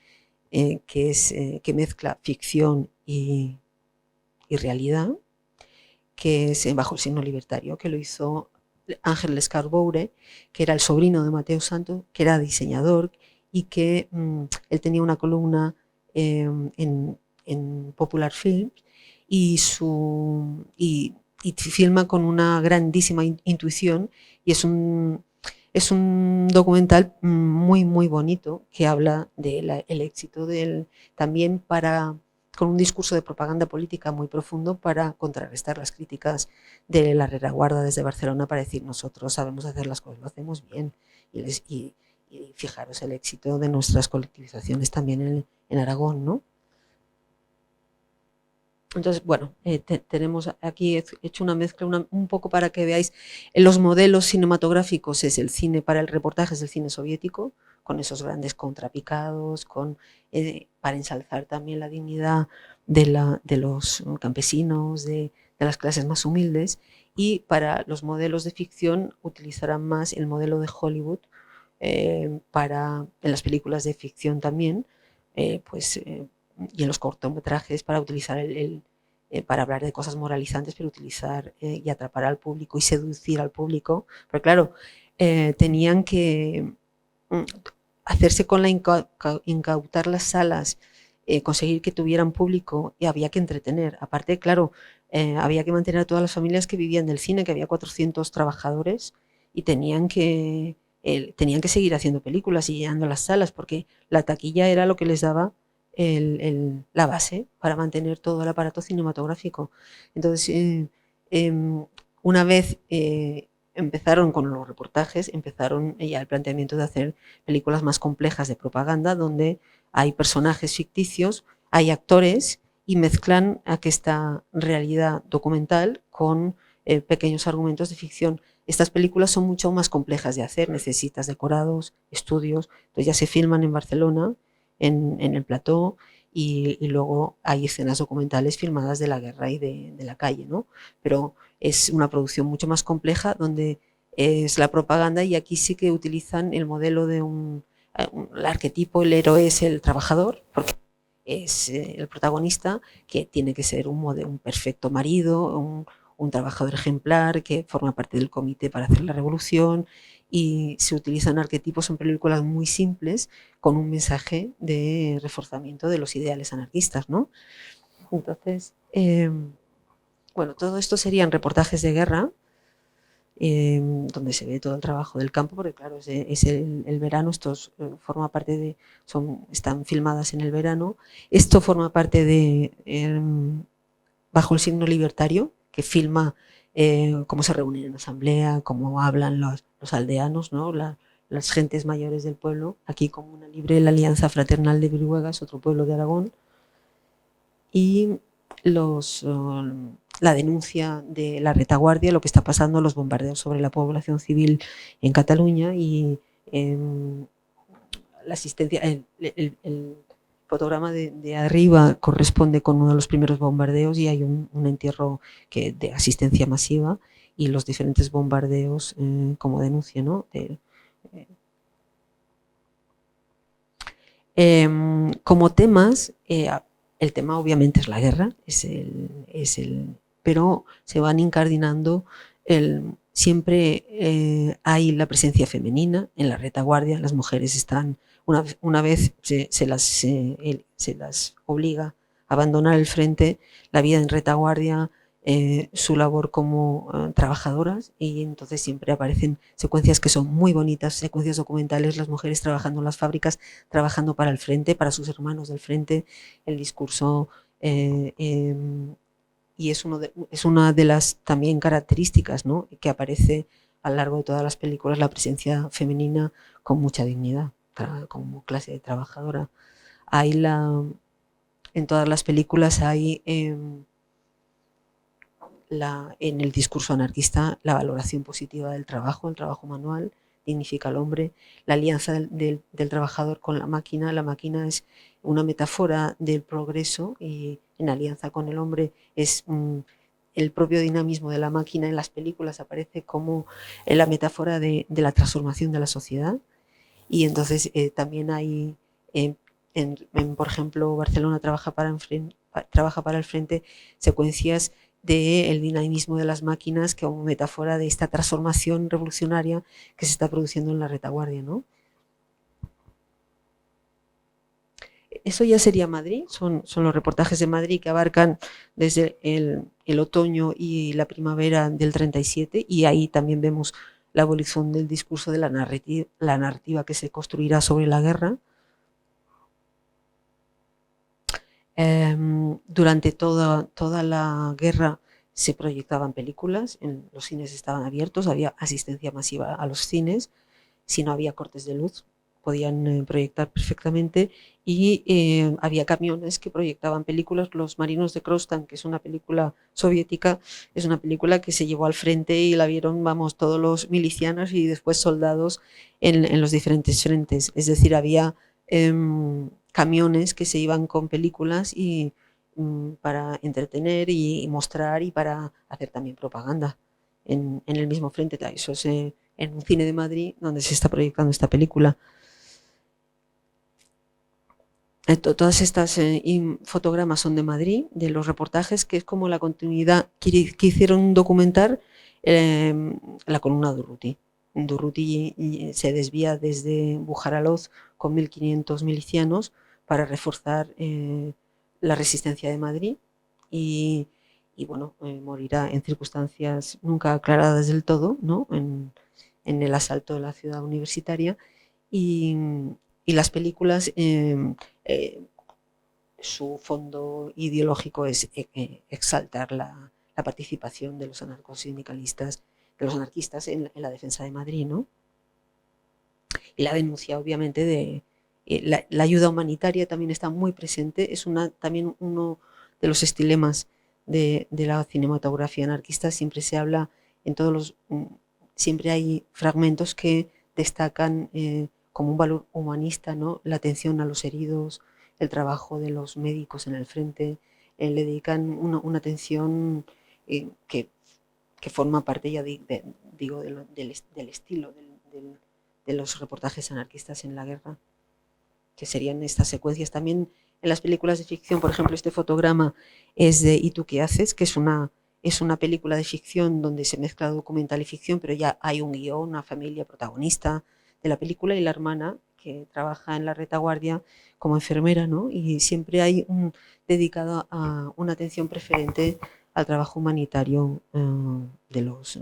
que mezcla ficción y realidad, que es Bajo el signo libertario, que lo hizo Ángel Escarboure, que era el sobrino de Mateo Santos, que era diseñador y que él tenía una columna en Popular Films y filma con una grandísima intuición, y es un documental muy, muy bonito que habla del éxito también con un discurso de propaganda política muy profundo para contrarrestar las críticas de la retaguarda desde Barcelona, para decir: nosotros sabemos hacer las cosas, lo hacemos bien. Y fijaros el éxito de nuestras colectivizaciones también en Aragón, ¿no? Entonces, bueno, tenemos aquí hecho una mezcla un poco para que veáis los modelos cinematográficos. Es el cine para el reportaje, es el cine soviético, con esos grandes contrapicados, para ensalzar también la dignidad de los campesinos, de las clases más humildes. Y para los modelos de ficción utilizarán más el modelo de Hollywood, en las películas de ficción también, y en los cortometrajes, para utilizar para hablar de cosas moralizantes, pero utilizar y atrapar al público y seducir al público. Pero claro, tenían que hacerse con incautar las salas, conseguir que tuvieran público, y había que entretener. Aparte, claro, había que mantener a todas las familias que vivían del cine, que había 400 trabajadores, y tenían que seguir haciendo películas y llenando las salas, porque la taquilla era lo que les daba la base para mantener todo el aparato cinematográfico. Entonces, una vez empezaron con los reportajes, empezaron ya el planteamiento de hacer películas más complejas de propaganda, donde hay personajes ficticios, hay actores, y mezclan aquesta realidad documental con pequeños argumentos de ficción. Estas películas son mucho más complejas de hacer, necesitas decorados, estudios. Entonces ya se filman en Barcelona, en el plató, y luego hay escenas documentales filmadas de la guerra y de la calle, ¿no? Pero es una producción mucho más compleja, donde es la propaganda, y aquí sí que utilizan el modelo de el arquetipo. El héroe es el trabajador, porque es el protagonista, que tiene que ser un perfecto marido, un trabajador ejemplar que forma parte del comité para hacer la revolución, y se utilizan arquetipos en películas muy simples con un mensaje de reforzamiento de los ideales anarquistas, ¿no? Entonces, bueno, todo esto serían reportajes de guerra, donde se ve todo el trabajo del campo, porque claro, es el verano. Estos forma parte están filmadas en el verano. Esto forma parte de Bajo el signo libertario, que filma cómo se reúnen en asamblea, cómo hablan los aldeanos, ¿no? Las gentes mayores del pueblo. Aquí Comuna Libre, la Alianza Fraternal de Brihuegas, otro pueblo de Aragón. Y la denuncia de la retaguardia, lo que está pasando, los bombardeos sobre la población civil en Cataluña, y la asistencia. El fotograma de arriba corresponde con uno de los primeros bombardeos, y hay un entierro de asistencia masiva, y los diferentes bombardeos como denuncia, ¿no? Como temas, el tema obviamente es la guerra, pero se van incardinando siempre hay la presencia femenina en la retaguardia. Las mujeres están, una vez se las obliga a abandonar el frente, la vida en retaguardia, su labor como trabajadoras, y entonces siempre aparecen secuencias que son muy bonitas, secuencias documentales, las mujeres trabajando en las fábricas, trabajando para el frente, para sus hermanos del frente, el discurso y es una de las también características, ¿no?, que aparece a lo largo de todas las películas, la presencia femenina con mucha dignidad, como clase de trabajadora. En todas las películas hay en el discurso anarquista la valoración positiva del trabajo, el trabajo manual dignifica al hombre, la alianza del trabajador con la máquina es una metáfora del progreso, y en alianza con el hombre es el propio dinamismo de la máquina. En las películas aparece como la metáfora de la transformación de la sociedad. Y entonces también hay, por ejemplo, Barcelona trabaja para el frente, secuencias del dinamismo de las máquinas como metáfora de esta transformación revolucionaria que se está produciendo en la retaguardia, ¿no? Eso ya sería Madrid, son los reportajes de Madrid que abarcan desde el otoño y la primavera del 37, y ahí también vemos la evolución del discurso de la narrativa que se construirá sobre la guerra. Durante toda la guerra se proyectaban películas, los cines estaban abiertos, había asistencia masiva a los cines, si no había cortes de luz podían proyectar perfectamente, y había camiones que proyectaban películas. Los marinos de Krostan, que es una película soviética, es una película que se llevó al frente y la vieron, vamos, todos los milicianos y después soldados en los diferentes frentes. Es decir, había camiones que se iban con películas y para entretener y mostrar, y para hacer también propaganda en el mismo frente. Eso es en un cine de Madrid donde se está proyectando esta película. Todas estas fotogramas son de Madrid, de los reportajes, que es como la continuidad que hicieron documentar la columna Durruti. Durruti se desvía desde Bujaraloz con 1.500 milicianos para reforzar la resistencia de Madrid, y bueno, morirá en circunstancias nunca aclaradas del todo, ¿no?, en el asalto de la ciudad universitaria. Y las películas, su fondo ideológico es exaltar la participación de los anarcosindicalistas, de los anarquistas en la defensa de Madrid, ¿no? Y la denuncia, obviamente, de la ayuda humanitaria también está muy presente. Es también uno de los estilemas de la cinematografía anarquista. Siempre se habla siempre hay fragmentos que destacan como un valor humanista, ¿no?, la atención a los heridos, el trabajo de los médicos en el frente. Le dedican una atención que forma parte, ya digo, del estilo de los reportajes anarquistas en la guerra, que serían estas secuencias. También en las películas de ficción, por ejemplo, este fotograma es de ¿Y tú qué haces?, que es una película de ficción donde se mezcla documental y ficción, pero ya hay un guión, una familia protagonista de la película, y la hermana que trabaja en la retaguardia como enfermera, ¿no? Y siempre hay dedicado a una atención preferente al trabajo humanitario de los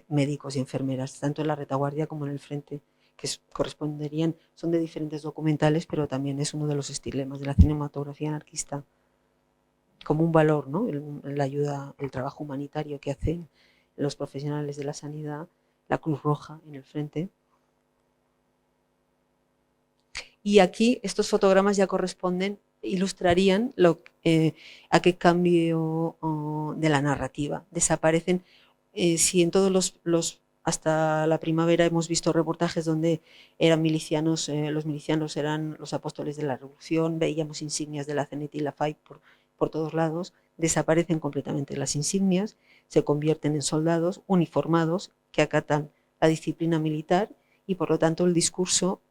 médicos y enfermeras, tanto en la retaguardia como en el frente, que corresponderían, son de diferentes documentales, pero también es uno de los estilemas de la cinematografía anarquista, como un valor, ¿no?, la ayuda, el trabajo humanitario que hacen los profesionales de la sanidad, la Cruz Roja en el frente. Y aquí estos fotogramas ya ilustrarían a qué cambio de la narrativa. Desaparecen, si en todos hasta la primavera hemos visto reportajes donde eran milicianos, los milicianos eran los apóstoles de la revolución, veíamos insignias de la CNT y la FAI por todos lados. Desaparecen completamente las insignias, se convierten en soldados uniformados que acatan la disciplina militar, y por lo tanto el discurso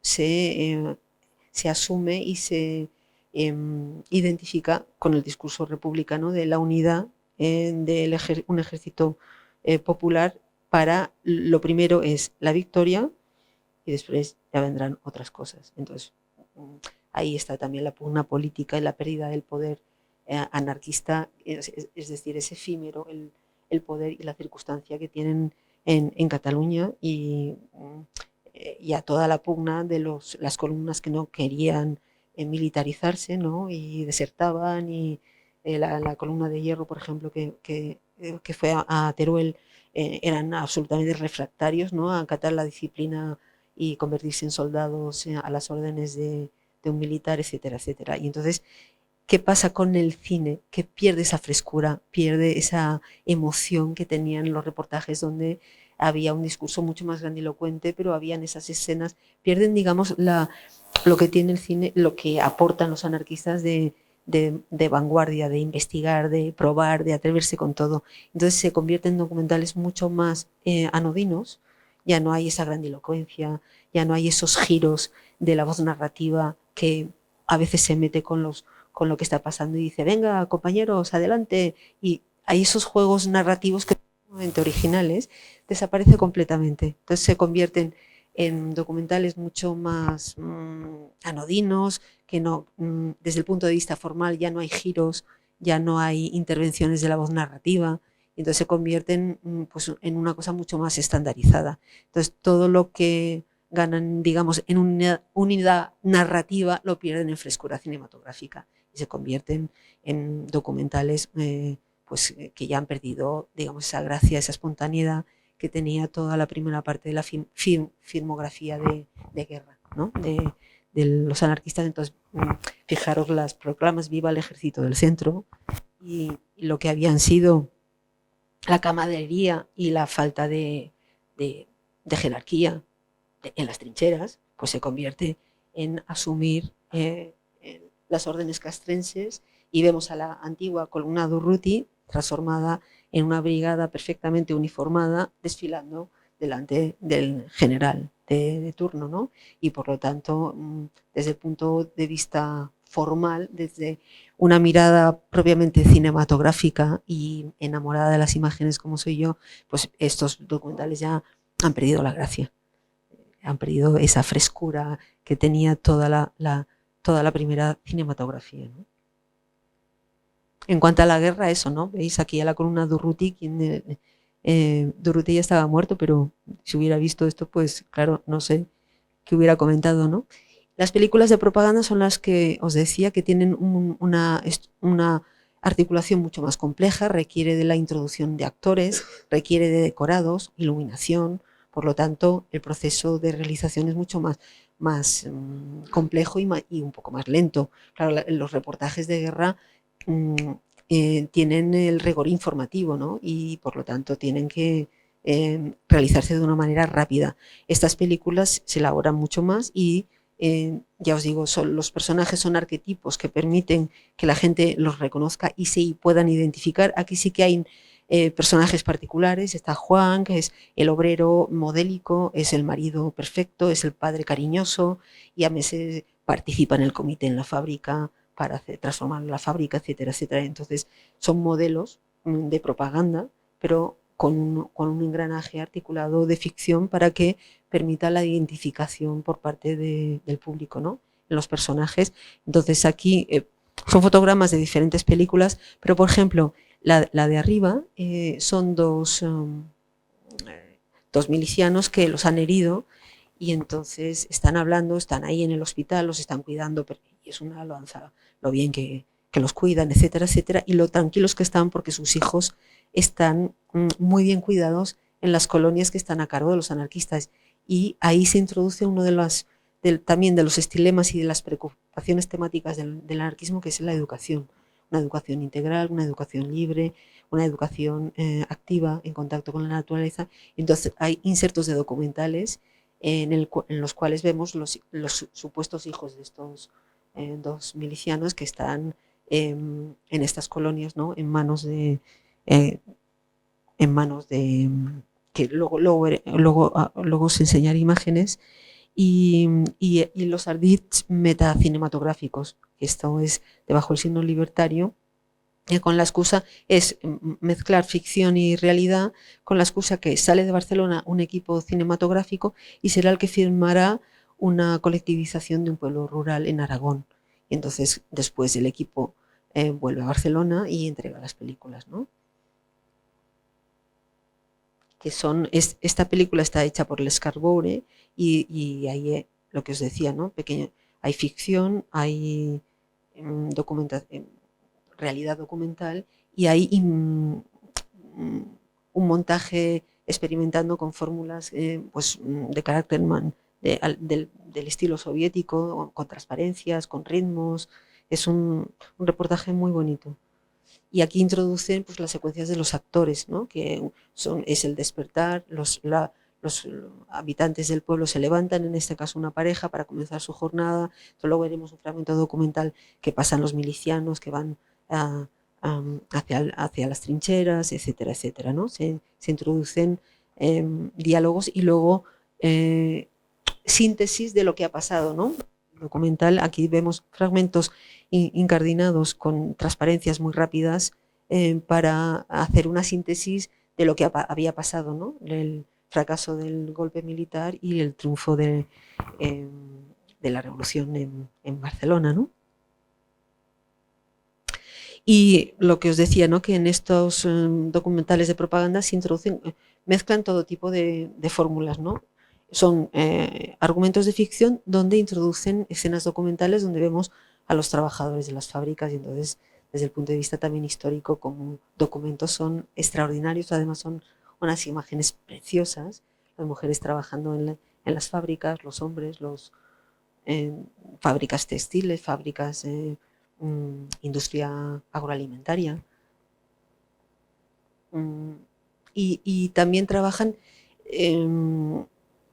se asume y se identifica con el discurso republicano de la unidad de un ejército popular para, lo primero es la victoria y después ya vendrán otras cosas. Entonces, ahí está también la pugna política y la pérdida del poder anarquista, es decir, es efímero el poder y la circunstancia que tienen en Cataluña y a toda la pugna de las columnas que no querían militarizarse, ¿no? Y desertaban, y la columna de hierro, por ejemplo, que fue a Teruel, eran absolutamente refractarios, ¿no? A acatar la disciplina y convertirse en soldados a las órdenes de un militar, etcétera, etcétera. Y entonces, ¿qué pasa con el cine? Que pierde esa frescura, pierde esa emoción que tenían los reportajes donde había un discurso mucho más grandilocuente, pero habían esas escenas, pierden, digamos, lo que tiene el cine, lo que aportan los anarquistas de vanguardia, de investigar, de probar, de atreverse con todo. Entonces se convierten en documentales mucho más anodinos, ya no hay esa grandilocuencia, ya no hay esos giros de la voz narrativa que a veces se mete con lo que está pasando y dice, venga, compañeros, adelante. Y hay esos juegos narrativos que son originales, desaparece completamente. Entonces se convierten en documentales mucho más anodinos, que no, desde el punto de vista formal ya no hay giros, ya no hay intervenciones de la voz narrativa, entonces se convierten pues, en una cosa mucho más estandarizada. Entonces todo lo que ganan, digamos, en una unidad narrativa lo pierden en frescura cinematográfica y se convierten en documentales pues, que ya han perdido, digamos, esa gracia, esa espontaneidad que tenía toda la primera parte de la filmografía de guerra, ¿no? De los anarquistas. Entonces, fijaros las proclamas Viva el Ejército del Centro y lo que habían sido la camaradería y la falta de jerarquía en las trincheras, pues se convierte en asumir las órdenes castrenses y vemos a la antigua columna Durruti transformada en una brigada perfectamente uniformada desfilando delante del general de turno, ¿no? Y por lo tanto, desde el punto de vista formal, desde una mirada propiamente cinematográfica y enamorada de las imágenes como soy yo, pues estos documentales ya han perdido la gracia, han perdido esa frescura que tenía toda la primera cinematografía, ¿no? En cuanto a la guerra, eso, ¿no? Veis aquí a la columna Durruti, Durruti ya estaba muerto, pero si hubiera visto esto, pues claro, no sé qué hubiera comentado, ¿no? Las películas de propaganda son las que os decía que tienen una articulación mucho más compleja, requiere de la introducción de actores, requiere de decorados, iluminación, por lo tanto el proceso de realización es mucho más complejo y un poco más lento. Claro, los reportajes de guerra tienen el rigor informativo, ¿no? Y por lo tanto tienen que realizarse de una manera rápida. Estas películas se elaboran mucho más y ya os digo, los personajes son arquetipos que permiten que la gente los reconozca y se puedan identificar. Aquí sí que hay personajes particulares. Está Juan, que es el obrero modélico, es el marido perfecto, es el padre cariñoso y a veces participa en el comité en la fábrica para transformar la fábrica, etcétera, etcétera. Entonces son modelos de propaganda, pero con un engranaje articulado de ficción para que permita la identificación por parte del público, ¿no? En los personajes. Entonces aquí son fotogramas de diferentes películas, pero por ejemplo, la de arriba son dos milicianos que los han herido y entonces están hablando, están ahí en el hospital, los están cuidando, y es una alabanza lo bien que los cuidan, etcétera, etcétera, y lo tranquilos que están porque sus hijos están muy bien cuidados en las colonias que están a cargo de los anarquistas. Y ahí se introduce uno también de los estilemas y de las preocupaciones temáticas del anarquismo, que es la educación. Una educación integral, una educación libre, una educación activa en contacto con la naturaleza. Entonces hay insertos de documentales en los cuales vemos los supuestos hijos de estos dos milicianos que están en estas colonias, ¿no? En manos de que luego os enseñaré imágenes y los ardits metacinematográficos. Esto es debajo del signo libertario, con la excusa es mezclar ficción y realidad, con la excusa que sale de Barcelona un equipo cinematográfico y será el que firmará una colectivización de un pueblo rural en Aragón. Y entonces después el equipo vuelve a Barcelona y entrega las películas, ¿no? Que esta película está hecha por Les Carbone y ahí lo que os decía, ¿no? Hay ficción, hay realidad documental y hay un montaje experimentando con fórmulas pues, de carácter del estilo soviético, con transparencias, con ritmos. Es un reportaje muy bonito. Y aquí introducen pues, las secuencias de los actores, ¿no? Que es el despertar, los habitantes del pueblo se levantan, en este caso una pareja, para comenzar su jornada. Luego veremos un fragmento documental que pasan los milicianos, que van hacia las trincheras, etcétera, etcétera, ¿no? Se introducen diálogos y luego síntesis de lo que ha pasado, ¿no? Documental, aquí vemos fragmentos incardinados con transparencias muy rápidas para hacer una síntesis de lo que había pasado, ¿no? El fracaso del golpe militar y el triunfo de la revolución en Barcelona, ¿no? Y lo que os decía, ¿no? Que en estos documentales de propaganda se introducen, mezclan todo tipo de fórmulas, ¿no? Son argumentos de ficción donde introducen escenas documentales donde vemos a los trabajadores de las fábricas y entonces desde el punto de vista también histórico como documentos son extraordinarios, además son unas imágenes preciosas, las mujeres trabajando en las fábricas, los hombres, fábricas textiles, fábricas industria agroalimentaria y también trabajan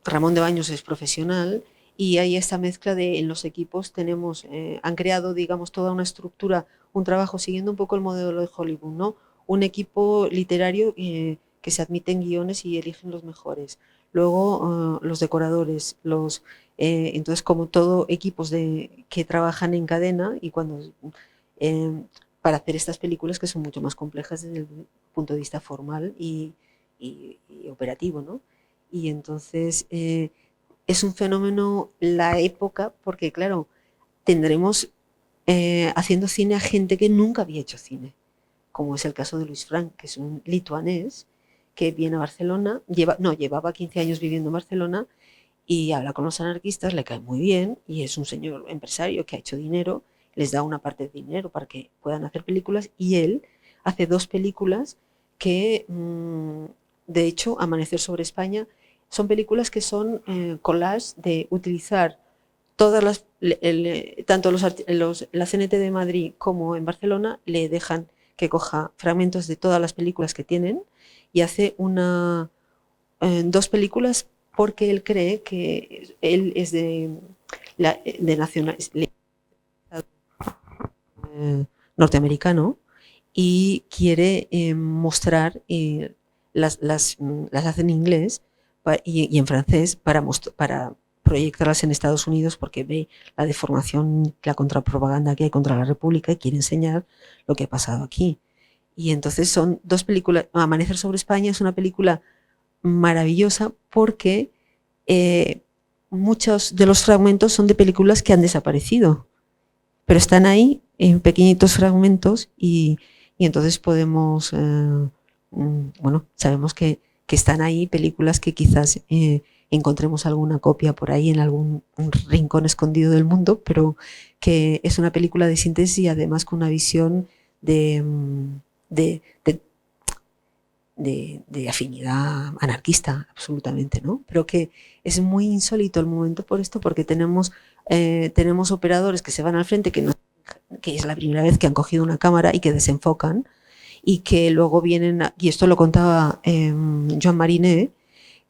Ramón de Baños es profesional y hay esta mezcla de en los equipos han creado digamos toda una estructura, un trabajo siguiendo un poco el modelo de Hollywood, ¿no? Un equipo literario que se admiten guiones y eligen los mejores. Luego los decoradores, entonces como todo equipos que trabajan en cadena y para hacer estas películas que son mucho más complejas desde el punto de vista formal y operativo, ¿no? Y entonces es un fenómeno la época porque claro, tendremos haciendo cine a gente que nunca había hecho cine, como es el caso de Luis Frank, que es un lituanés que viene a Barcelona, llevaba 15 años viviendo en Barcelona y habla con los anarquistas, le cae muy bien y es un señor empresario que ha hecho dinero, les da una parte de dinero para que puedan hacer películas y él hace 2 películas que, de hecho, Amanecer sobre España, son películas que son collages de utilizar todas tanto la CNT de Madrid como en Barcelona le dejan que coja fragmentos de todas las películas que tienen y hace 2 películas porque él cree que él es de nacional norteamericano y quiere mostrar, las hace en inglés y en francés para proyectarlas en Estados Unidos porque ve la deformación, la contrapropaganda que hay contra la República y quiere enseñar lo que ha pasado aquí. Y entonces son 2 películas. Amanecer sobre España es una película maravillosa porque muchos de los fragmentos son de películas que han desaparecido, pero están ahí en pequeñitos fragmentos y entonces podemos, sabemos que están ahí películas que quizás encontremos alguna copia por ahí en algún rincón escondido del mundo, pero que es una película de síntesis y además con una visión de afinidad anarquista, absolutamente, ¿no? Pero que es muy insólito el momento por esto, porque tenemos operadores que se van al frente, que es la primera vez que han cogido una cámara y que desenfocan, y que luego vienen, y esto lo contaba Joan Mariné,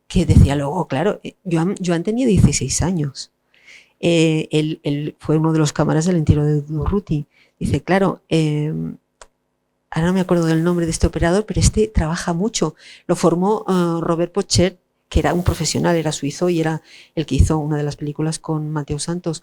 que decía luego, claro, Joan tenía 16 años. Él fue uno de los cámaras del entierro de Durruti. Dice, claro, ahora no me acuerdo del nombre de este operador, pero este trabaja mucho. Lo formó Robert Pochet, que era un profesional, era suizo y era el que hizo una de las películas con Mateo Santos.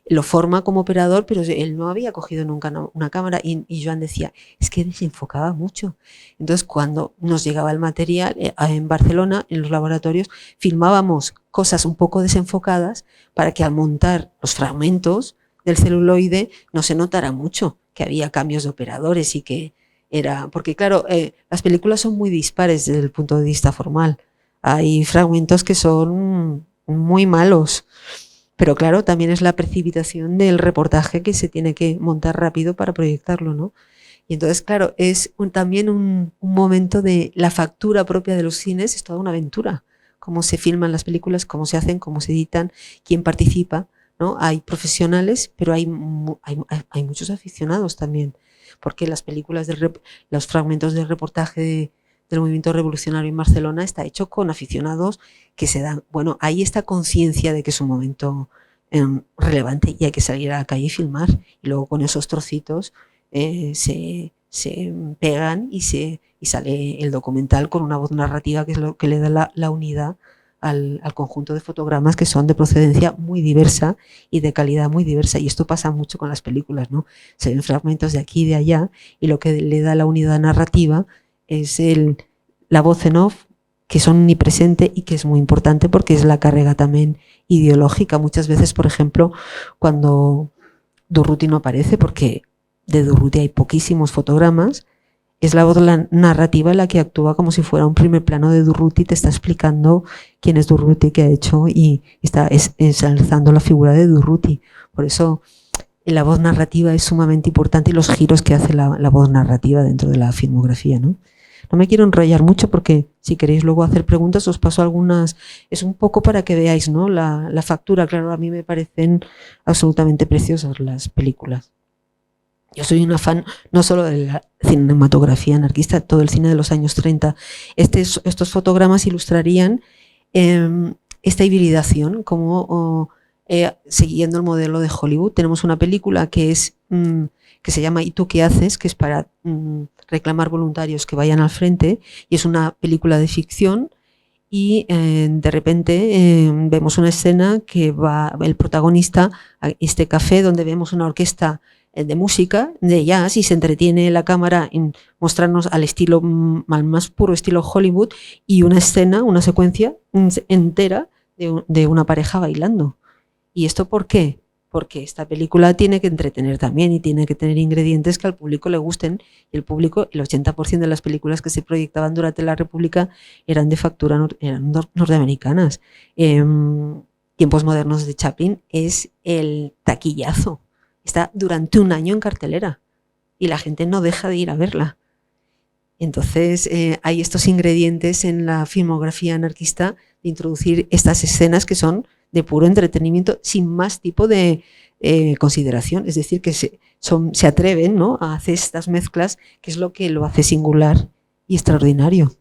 Lo forma como operador, pero él no había cogido nunca una cámara y Joan decía, es que desenfocaba mucho. Entonces, cuando nos llegaba el material en Barcelona, en los laboratorios, filmábamos cosas un poco desenfocadas para que al montar los fragmentos del celuloide no se notara mucho, que había cambios de operadores y que era... Porque claro, las películas son muy dispares desde el punto de vista formal. Hay fragmentos que son muy malos, pero claro, también es la precipitación del reportaje que se tiene que montar rápido para proyectarlo, ¿no? Y entonces, claro, es también un momento de la factura propia de los cines, es toda una aventura. Cómo se filman las películas, cómo se hacen, cómo se editan, quién participa, ¿no? Hay profesionales, pero hay muchos aficionados también, porque las películas, los fragmentos del reportaje del movimiento revolucionario en Barcelona está hecho con aficionados que se dan, bueno, hay esta conciencia de que es un momento relevante y hay que salir a la calle y filmar. Y luego con esos trocitos se pegan y sale el documental con una voz narrativa que es lo que le da la unidad al conjunto de fotogramas que son de procedencia muy diversa y de calidad muy diversa. Y esto pasa mucho con las películas, ¿no? Se ven fragmentos de aquí y de allá y lo que le da la unidad narrativa es la voz en off, que son omnipresente y que es muy importante porque es la carga también ideológica. Muchas veces, por ejemplo, cuando Durruti no aparece, porque de Durruti hay poquísimos fotogramas, es la voz narrativa la que actúa como si fuera un primer plano de Durruti, te está explicando quién es Durruti, qué ha hecho y está ensalzando la figura de Durruti. Por eso la voz narrativa es sumamente importante y los giros que hace la voz narrativa dentro de la filmografía, ¿no? No me quiero enrollar mucho porque si queréis luego hacer preguntas os paso algunas. Es un poco para que veáis, ¿no? La factura. Claro, a mí me parecen absolutamente preciosas las películas. Yo soy una fan no solo de la cinematografía anarquista, todo el cine de los años 30. Estos fotogramas ilustrarían esta hibridación, como siguiendo el modelo de Hollywood. Tenemos una película que se llama ¿Y tú qué haces?, que es para reclamar voluntarios que vayan al frente, y es una película de ficción. Y de repente vemos una escena que va el protagonista a este café donde vemos una orquesta de música, de jazz, y se entretiene la cámara en mostrarnos al más puro estilo Hollywood, y una escena, una secuencia entera de una pareja bailando. ¿Y esto por qué? Porque esta película tiene que entretener también y tiene que tener ingredientes que al público le gusten. Y el público, el 80% de las películas que se proyectaban durante la República eran de factura norteamericanas. Tiempos modernos de Chaplin es el taquillazo. Está durante un año en cartelera y la gente no deja de ir a verla. Entonces hay estos ingredientes en la filmografía anarquista de introducir estas escenas que son de puro entretenimiento sin más tipo de consideración, es decir, que se atreven, ¿no?, a hacer estas mezclas, que es lo que lo hace singular y extraordinario.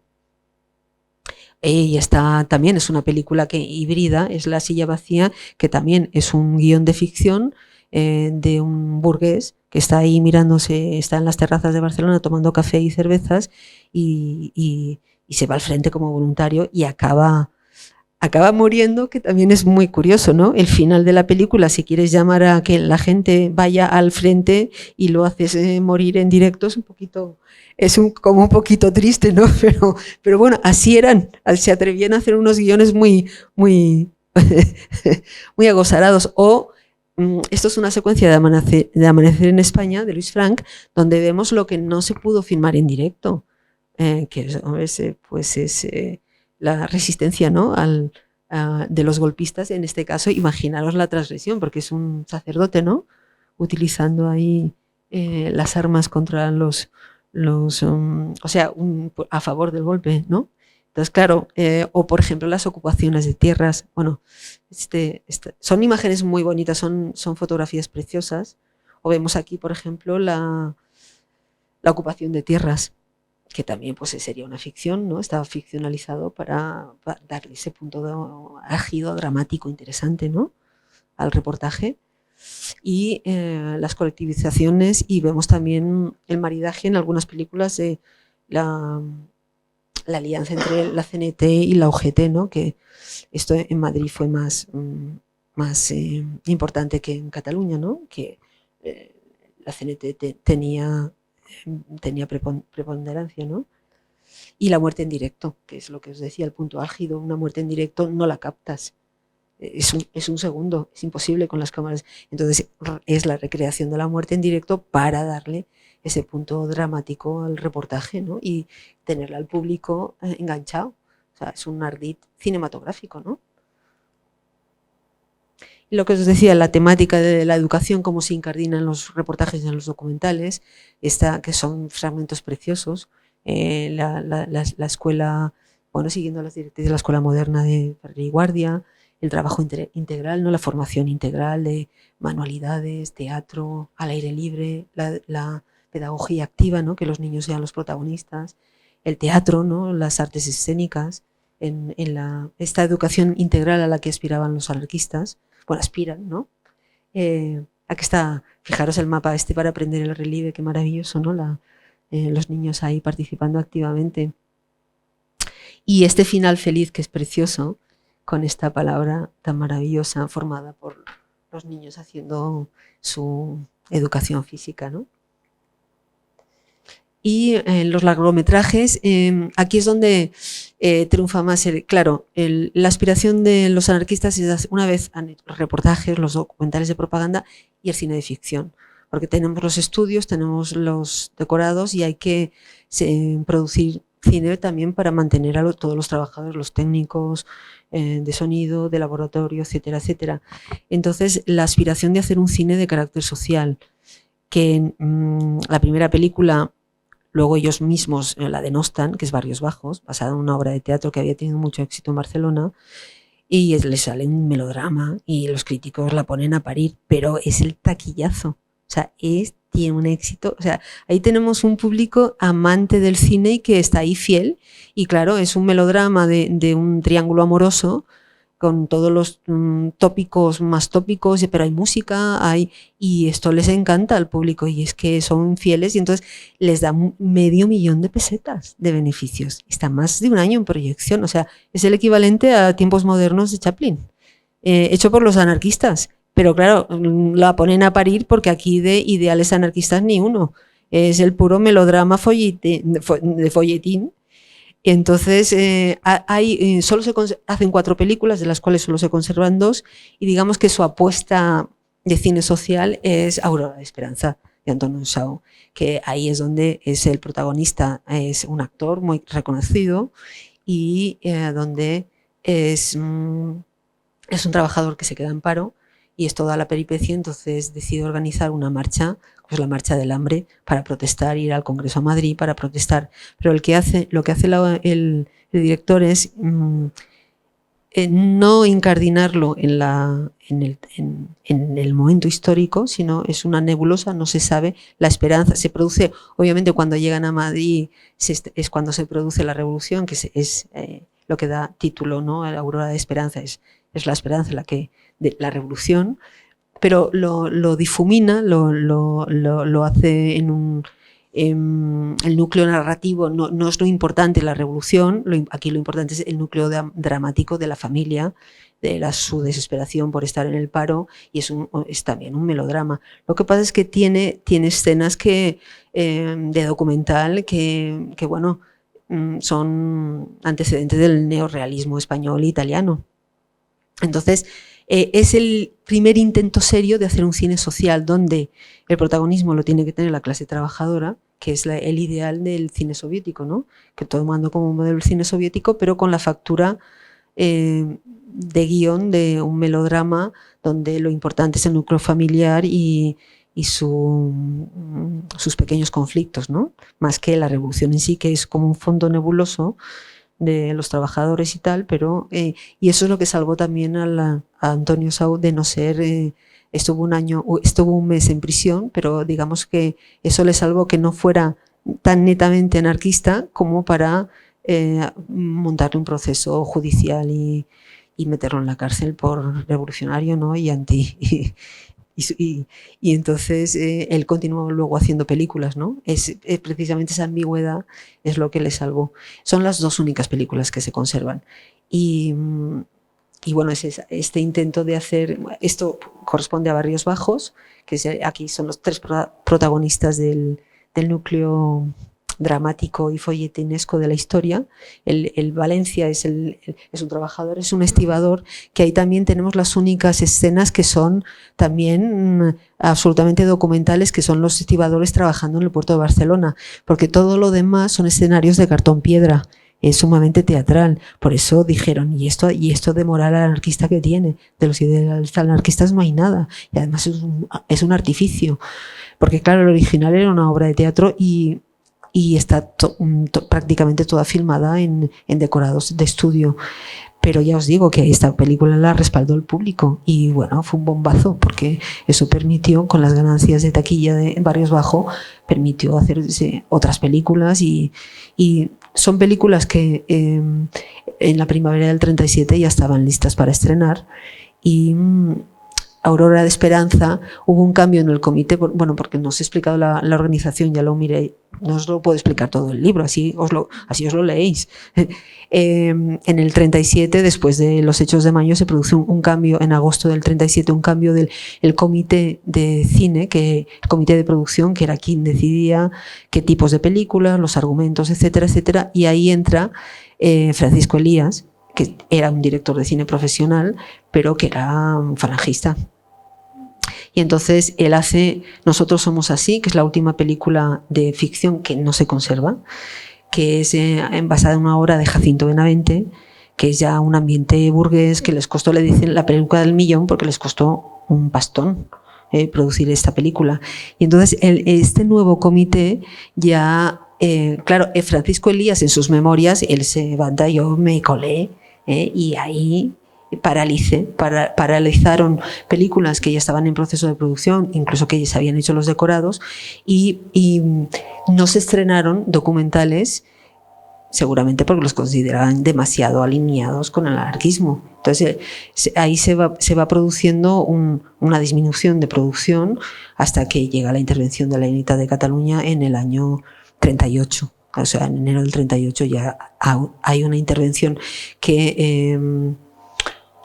Y esta también es una película que híbrida, es La silla vacía, que también es un guión de ficción de un burgués que está ahí mirándose, está en las terrazas de Barcelona tomando café y cervezas y se va al frente como voluntario y acaba muriendo, que también es muy curioso, ¿no? El final de la película, si quieres llamar a que la gente vaya al frente y lo haces morir en directo, es como un poquito triste, ¿no? Pero bueno, así eran, se atrevían a hacer unos guiones muy, muy, muy agosarados. O esto es una secuencia de Amanecer en España, de Luis Frank, donde vemos lo que no se pudo filmar en directo, que es la resistencia, ¿no?, de los golpistas. En este caso, imaginaros la transgresión, porque es un sacerdote, ¿no?, utilizando ahí las armas contra a favor del golpe, ¿no? Entonces, claro, o por ejemplo las ocupaciones de tierras. Bueno, son imágenes muy bonitas, son fotografías preciosas. O vemos aquí, por ejemplo, la ocupación de tierras, que también pues sería una ficción, ¿no? Estaba ficcionalizado para darle ese punto ágido, dramático, interesante, ¿no?, al reportaje. Y las colectivizaciones, y vemos también el maridaje en algunas películas de la alianza entre la CNT y la UGT, ¿no? Que esto en Madrid fue más importante que en Cataluña, ¿no? Que la CNT tenía preponderancia, ¿no? Y la muerte en directo, que es lo que os decía, el punto álgido. Una muerte en directo no la captas. Es un segundo, es imposible con las cámaras. Entonces es la recreación de la muerte en directo para darle ese punto dramático al reportaje, ¿no? Y tenerle al público enganchado. O sea, es un ardid cinematográfico, ¿no? Y lo que os decía, la temática de la educación, cómo se incardina en los reportajes y en los documentales, que son fragmentos preciosos. La escuela, bueno, siguiendo las directrices de la escuela moderna de Ferrer y Guardia, el trabajo integral, ¿no? La formación integral de manualidades, teatro, al aire libre, la pedagogía activa, ¿no? Que los niños sean los protagonistas, el teatro, ¿no? Las artes escénicas, esta educación integral a la que aspiraban los anarquistas, bueno, aspiran, ¿no? Aquí está, fijaros el mapa para aprender el relieve, qué maravilloso, ¿no? Los niños ahí participando activamente. Y este final feliz, que es precioso, con esta palabra tan maravillosa formada por los niños haciendo su educación física, ¿no? Y en los largometrajes, aquí es donde triunfa más, claro, la aspiración de los anarquistas es, una vez los reportajes, los documentales de propaganda y el cine de ficción, porque tenemos los estudios, tenemos los decorados y hay que producir cine también para mantener a todos los trabajadores, los técnicos de sonido, de laboratorio, etcétera, etcétera. Entonces, la aspiración de hacer un cine de carácter social, que la primera película, luego ellos mismos la denostan, que es Barrios Bajos, basada en una obra de teatro que había tenido mucho éxito en Barcelona, y les sale un melodrama y los críticos la ponen a parir, pero es el taquillazo. O sea, tiene un éxito. O sea, ahí tenemos un público amante del cine y que está ahí fiel. Y claro, es un melodrama de un triángulo amoroso con todos los tópicos más tópicos, pero hay música, y esto les encanta al público y es que son fieles y entonces les da 500.000 de pesetas de beneficios. Está más de un año en proyección, o sea, es el equivalente a Tiempos modernos de Chaplin, hecho por los anarquistas. Pero claro, la ponen a parir porque aquí de ideales anarquistas ni uno. Es el puro melodrama de folletín. Entonces, solo hacen 4 películas, de las cuales solo se conservan 2, y digamos que su apuesta de cine social es Aurora de Esperanza, de Antonio Sau, que ahí es donde es el protagonista, es un actor muy reconocido y donde es un trabajador que se queda en paro y es toda la peripecia. Entonces decide organizar una marcha, pues la marcha del hambre, para protestar, ir al Congreso a Madrid para protestar. Pero lo que hace el director es no incardinarlo en el momento histórico, sino es una nebulosa, no se sabe. La esperanza se produce, obviamente, cuando llegan a Madrid es cuando se produce la revolución, que es lo que da título, ¿no? A la Aurora de Esperanza, es la esperanza de la revolución, pero lo difumina, lo hace en el núcleo narrativo. No es lo importante la revolución, aquí lo importante es el núcleo dramático de la familia, de su desesperación por estar en el paro, y es también un melodrama. Lo que pasa es que tiene escenas de documental que bueno, son antecedentes del neorrealismo español e italiano. Entonces, es el primer intento serio de hacer un cine social donde el protagonismo lo tiene que tener la clase trabajadora, que es el ideal del cine soviético, ¿no? Que tomando como modelo el cine soviético, pero con la factura de guión de un melodrama donde lo importante es el núcleo familiar y sus pequeños conflictos, ¿no? Más que la revolución en sí, que es como un fondo nebuloso de los trabajadores y tal, pero y eso es lo que salvó también a Antonio Sau de no ser, estuvo un mes en prisión, pero digamos que eso le salvó que no fuera tan netamente anarquista como para montarle un proceso judicial y meterlo en la cárcel por revolucionario, ¿no? y y entonces él continuó luego haciendo películas, ¿no? Precisamente esa ambigüedad es lo que le salvó. Son las dos únicas películas que se conservan. Y bueno, es este intento de hacer, esto corresponde a Barrios Bajos, que aquí son los tres protagonistas del núcleo dramático y folletinesco de la historia. El Valencia es un trabajador, es un estibador, que ahí también tenemos las únicas escenas que son también absolutamente documentales, que son los estibadores trabajando en el puerto de Barcelona, porque todo lo demás son escenarios de cartón piedra. Es sumamente teatral, por eso dijeron, y esto de moral anarquista que tiene, de los ideales anarquistas no hay nada, y además es un artificio, porque claro, el original era una obra de teatro y está prácticamente toda filmada en decorados de estudio. Pero ya os digo que esta película la respaldó el público y bueno, fue un bombazo porque eso permitió, con las ganancias de taquilla de Barrios Bajo, permitió hacer otras películas y son películas que en la primavera del 37 ya estaban listas para estrenar y Aurora de Esperanza, hubo un cambio en el comité, bueno, porque no os he explicado la organización, ya lo miré, no os lo puedo explicar todo el libro, así os lo leéis. En el 37, después de los hechos de mayo, se produce un cambio, en agosto del 37, un cambio del comité de cine, el comité de producción, que era quien decidía qué tipos de películas, los argumentos, etcétera, etcétera, y ahí entra Francisco Elías, que era un director de cine profesional, pero que era un falangista. Y entonces él hace Nosotros somos así, que es la última película de ficción que no se conserva, que es basada en una obra de Jacinto Benavente, que es ya un ambiente burgués, que les costó, le dicen, la película del millón, porque les costó un pastón producir esta película. Y entonces este nuevo comité ya, claro, Francisco Elías en sus memorias, él se levanta, yo me colé, y ahí paralizaron películas que ya estaban en proceso de producción, incluso que ya se habían hecho los decorados, y no se estrenaron documentales, seguramente porque los consideraban demasiado alineados con el anarquismo. Entonces ahí se va produciendo una disminución de producción hasta que llega la intervención de la Generalitat de Cataluña en el año 38. O sea, en enero del 38 ya hay una intervención que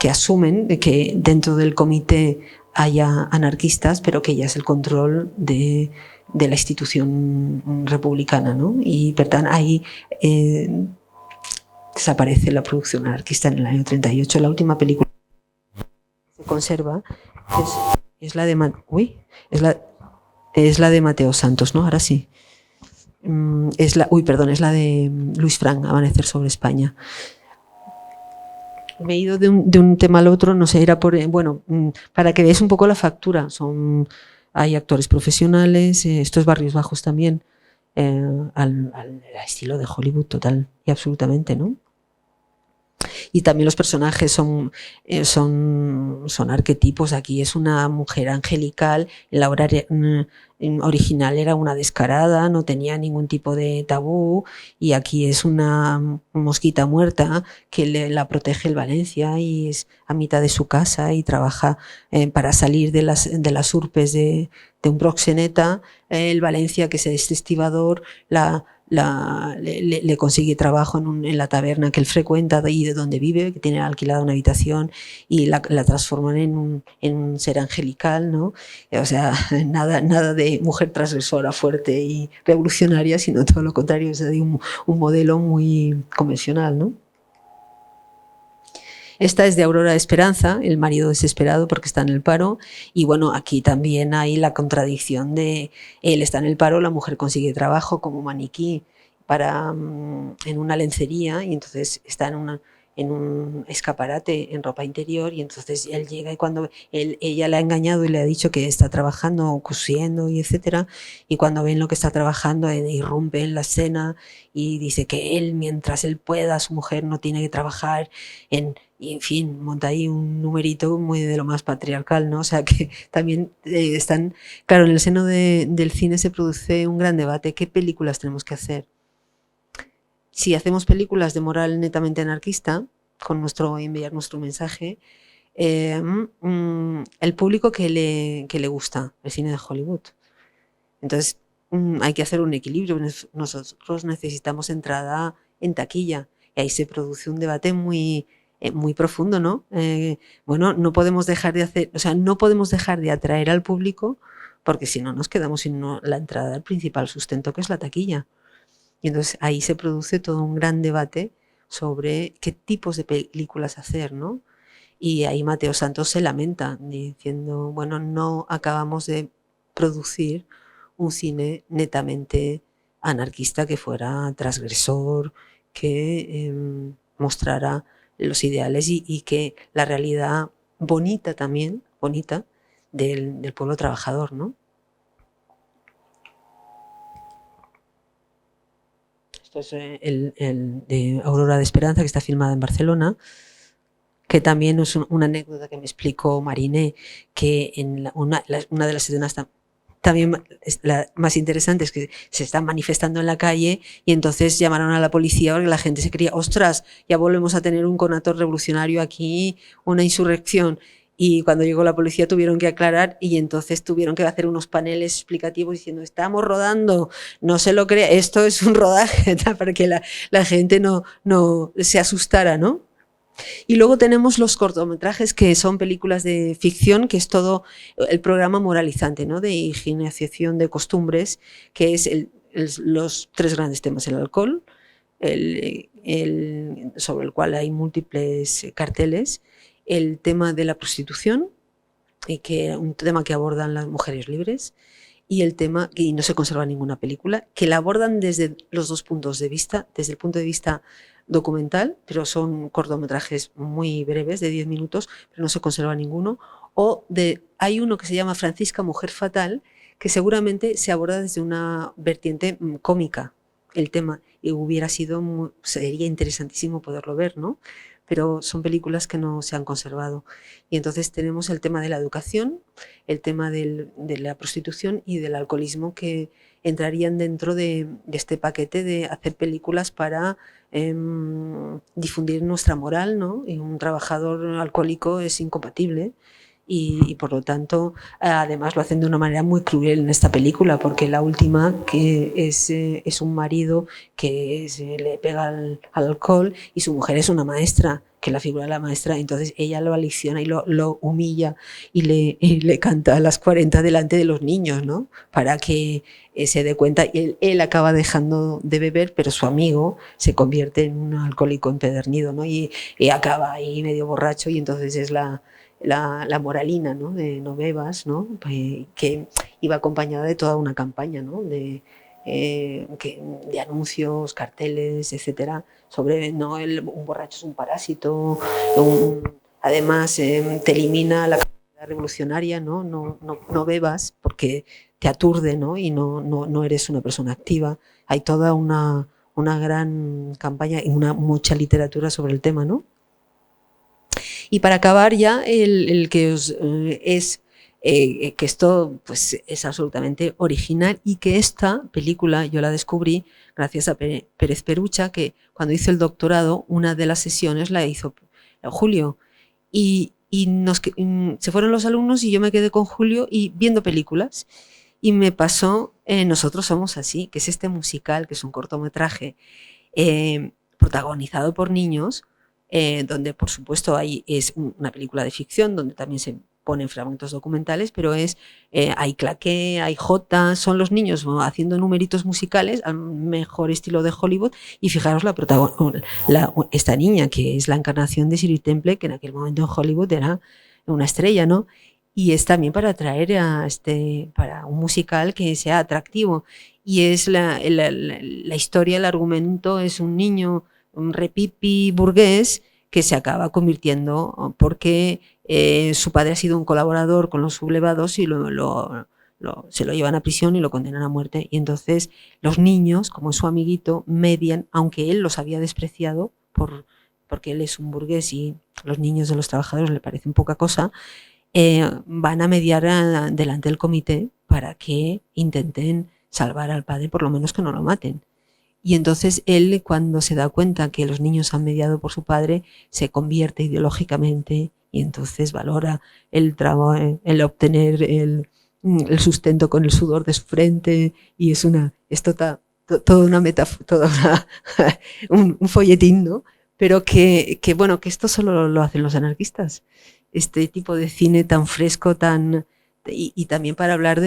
asumen que dentro del comité haya anarquistas, pero que ya es el control de la institución republicana, ¿no? Y per tant, ahí desaparece la producción anarquista en el año 38. La última película que se conserva es la de es la de Mateo Santos, ¿no? Ahora sí. Es la de Luis Frank, Amanecer sobre España. Me he ido de un tema al otro, no sé, era para que veáis un poco la factura. Hay actores profesionales, esto es Barrios Bajos también, al estilo de Hollywood total y absolutamente, ¿no? Y también los personajes son arquetipos. Aquí es una mujer angelical, en la obra original era una descarada, no tenía ningún tipo de tabú, y aquí es una mosquita muerta que la protege el Valencia y es a mitad de su casa y trabaja para salir de las urpes de un proxeneta. El Valencia, que es este estibador, le consigue trabajo en la taberna que él frecuenta y de donde vive, que tiene alquilada una habitación, y la transforman en un ser angelical, ¿no? O sea, nada de mujer transgresora, fuerte y revolucionaria, sino todo lo contrario, es un modelo muy convencional, ¿no? Esta es de Aurora de Esperanza, el marido desesperado porque está en el paro, y bueno, aquí también hay la contradicción de él está en el paro, la mujer consigue trabajo como maniquí en una lencería, y entonces está en un escaparate en ropa interior, y entonces él llega y cuando ella le ha engañado y le ha dicho que está trabajando, cosiendo y etcétera, y cuando ven lo que está trabajando irrumpe en la escena y dice que él, mientras él pueda, su mujer no tiene que trabajar y en fin, monta ahí un numerito muy de lo más patriarcal, ¿no? O sea que también están, claro, en el seno del cine se produce un gran debate, ¿qué películas tenemos que hacer? Si hacemos películas de moral netamente anarquista, con enviar nuestro mensaje, el público que le gusta el cine de Hollywood. Entonces hay que hacer un equilibrio. Nosotros necesitamos entrada en taquilla y ahí se produce un debate muy profundo, ¿no? Bueno, no podemos dejar de hacer, o sea, no podemos dejar de atraer al público porque si no nos quedamos sin la entrada al principal sustento, que es la taquilla. Y entonces ahí se produce todo un gran debate sobre qué tipos de películas hacer, ¿no? Y ahí Mateo Santos se lamenta diciendo, bueno, no acabamos de producir un cine netamente anarquista que fuera transgresor, que mostrara los ideales y que la realidad bonita también, bonita, del pueblo trabajador, ¿no? Esto es el de Aurora de Esperanza, que está filmada en Barcelona, que también es una anécdota que me explicó Mariné, que en una de las escenas también la más interesante es que se están manifestando en la calle y entonces llamaron a la policía porque la gente se creía, ostras, ya volvemos a tener un conato revolucionario aquí, una insurrección. Y cuando llegó la policía tuvieron que aclarar y entonces tuvieron que hacer unos paneles explicativos diciendo, estamos rodando, no se lo crea, esto es un rodaje, para que la gente no se asustara, ¿no? Y luego tenemos los cortometrajes, que son películas de ficción, que es todo el programa moralizante, ¿no? De higienización de costumbres, que es los tres grandes temas: el alcohol, sobre el cual hay múltiples carteles, el tema de la prostitución, y que un tema que abordan las mujeres libres, y el tema, y no se conserva ninguna película, que la abordan desde los dos puntos de vista, desde el punto de vista documental, pero son cortometrajes muy breves, de 10 minutos, pero no se conserva ninguno, hay uno que se llama Francisca, Mujer Fatal, que seguramente se aborda desde una vertiente cómica el tema, y sería interesantísimo poderlo ver, ¿no? Pero son películas que no se han conservado. Y entonces tenemos el tema de la educación, el tema de la prostitución y del alcoholismo, que entrarían dentro de este paquete de hacer películas para difundir nuestra moral, ¿no? Y un trabajador alcohólico es incompatible. Y por lo tanto, además lo hacen de una manera muy cruel en esta película, porque la última, que es un marido que le pega al alcohol, y su mujer es una maestra, que la figura de la maestra, entonces ella lo alecciona y lo humilla y le canta a las 40 delante de los niños, ¿no? Para que se dé cuenta. Él acaba dejando de beber, pero su amigo se convierte en un alcohólico empedernido, ¿no? Y acaba ahí medio borracho, y entonces es la moralina, ¿no? De no bebas, ¿no? Que iba acompañada de toda una campaña, ¿no? De anuncios, carteles, etcétera, sobre un borracho es un parásito, además te elimina la capacidad revolucionaria, ¿no? No bebas porque te aturde, ¿no? Y no eres una persona activa. Hay toda una gran campaña y mucha literatura sobre el tema, ¿no? Y para acabar ya, el que que esto pues, es absolutamente original, y que esta película yo la descubrí gracias a Pérez Perucha, que cuando hizo el doctorado, una de las sesiones la hizo Julio. Y se fueron los alumnos y yo me quedé con Julio y viendo películas. Y me pasó Nosotros somos así, que es este musical, que es un cortometraje protagonizado por niños, donde por supuesto es una película de ficción, donde también se ponen fragmentos documentales, pero hay claqué, hay jota, son los niños haciendo numeritos musicales al mejor estilo de Hollywood. Y fijaros esta niña, que es la encarnación de Shirley Temple, que en aquel momento en Hollywood era una estrella, ¿no? Y es también para atraer para un musical que sea atractivo. Y es la historia, el argumento es un niño, un repipi burgués, que se acaba convirtiendo porque su padre ha sido un colaborador con los sublevados y se lo llevan a prisión y lo condenan a muerte. Y entonces los niños, como es su amiguito, median, aunque él los había despreciado porque él es un burgués y los niños de los trabajadores le parecen poca cosa, van a mediar delante del comité para que intenten salvar al padre, por lo menos que no lo maten. Y entonces él, cuando se da cuenta que los niños han mediado por su padre, se convierte ideológicamente y entonces valora el trabajo, el obtener el sustento con el sudor de su frente, y es toda una metáfora, un folletín, ¿no? Pero bueno, que esto solo lo hacen los anarquistas. Este tipo de cine tan fresco, y también para hablar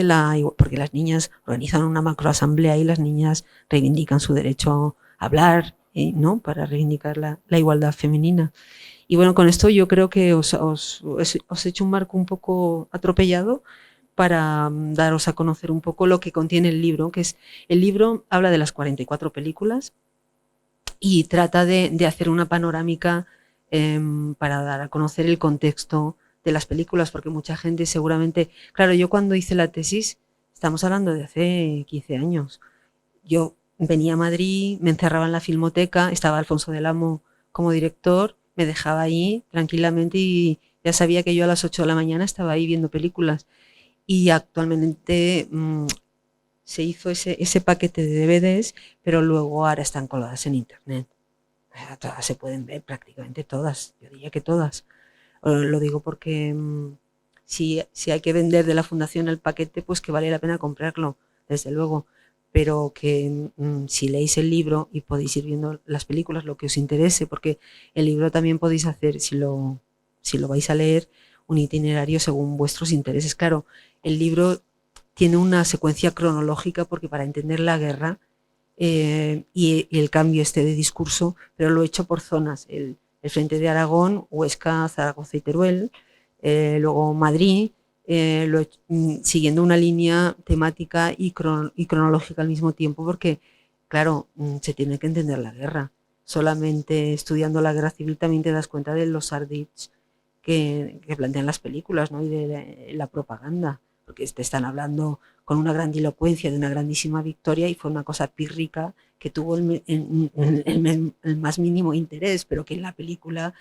porque las niñas organizan una macroasamblea y las niñas reivindican su derecho a hablar, ¿no? Para reivindicar la igualdad femenina. Y bueno, con esto yo creo que os he hecho un marco un poco atropellado para daros a conocer un poco lo que contiene el libro, el libro habla de las 44 películas y trata de hacer una panorámica para dar a conocer el contexto de las películas, porque mucha gente seguramente, claro, yo cuando hice la tesis, estamos hablando de hace 15 años, yo venía a Madrid, me encerraba en la Filmoteca, estaba Alfonso del Amo como director, me dejaba ahí tranquilamente y ya sabía que yo a las 8 de la mañana estaba ahí viendo películas. Y actualmente se hizo ese paquete de DVDs, pero luego ahora están colgadas en internet. Todas se pueden ver, prácticamente todas, yo diría que todas. Lo digo porque si hay que vender de la fundación el paquete, pues que vale la pena comprarlo, desde luego. Pero que si leéis el libro y podéis ir viendo las películas, lo que os interese, porque el libro también podéis hacer, si lo vais a leer, un itinerario según vuestros intereses. Claro, el libro tiene una secuencia cronológica porque para entender la guerra y el cambio de discurso, pero lo he hecho por zonas, el frente de Aragón, Huesca, Zaragoza y Teruel, luego Madrid, siguiendo una línea temática y cronológica al mismo tiempo, porque claro, se tiene que entender la guerra. Solamente estudiando la guerra civil también te das cuenta de los ardits que plantean las películas, ¿no? Y de la propaganda, porque te están hablando con una grandilocuencia de una grandísima victoria y fue una cosa pírrica que tuvo el más mínimo interés, pero que en la película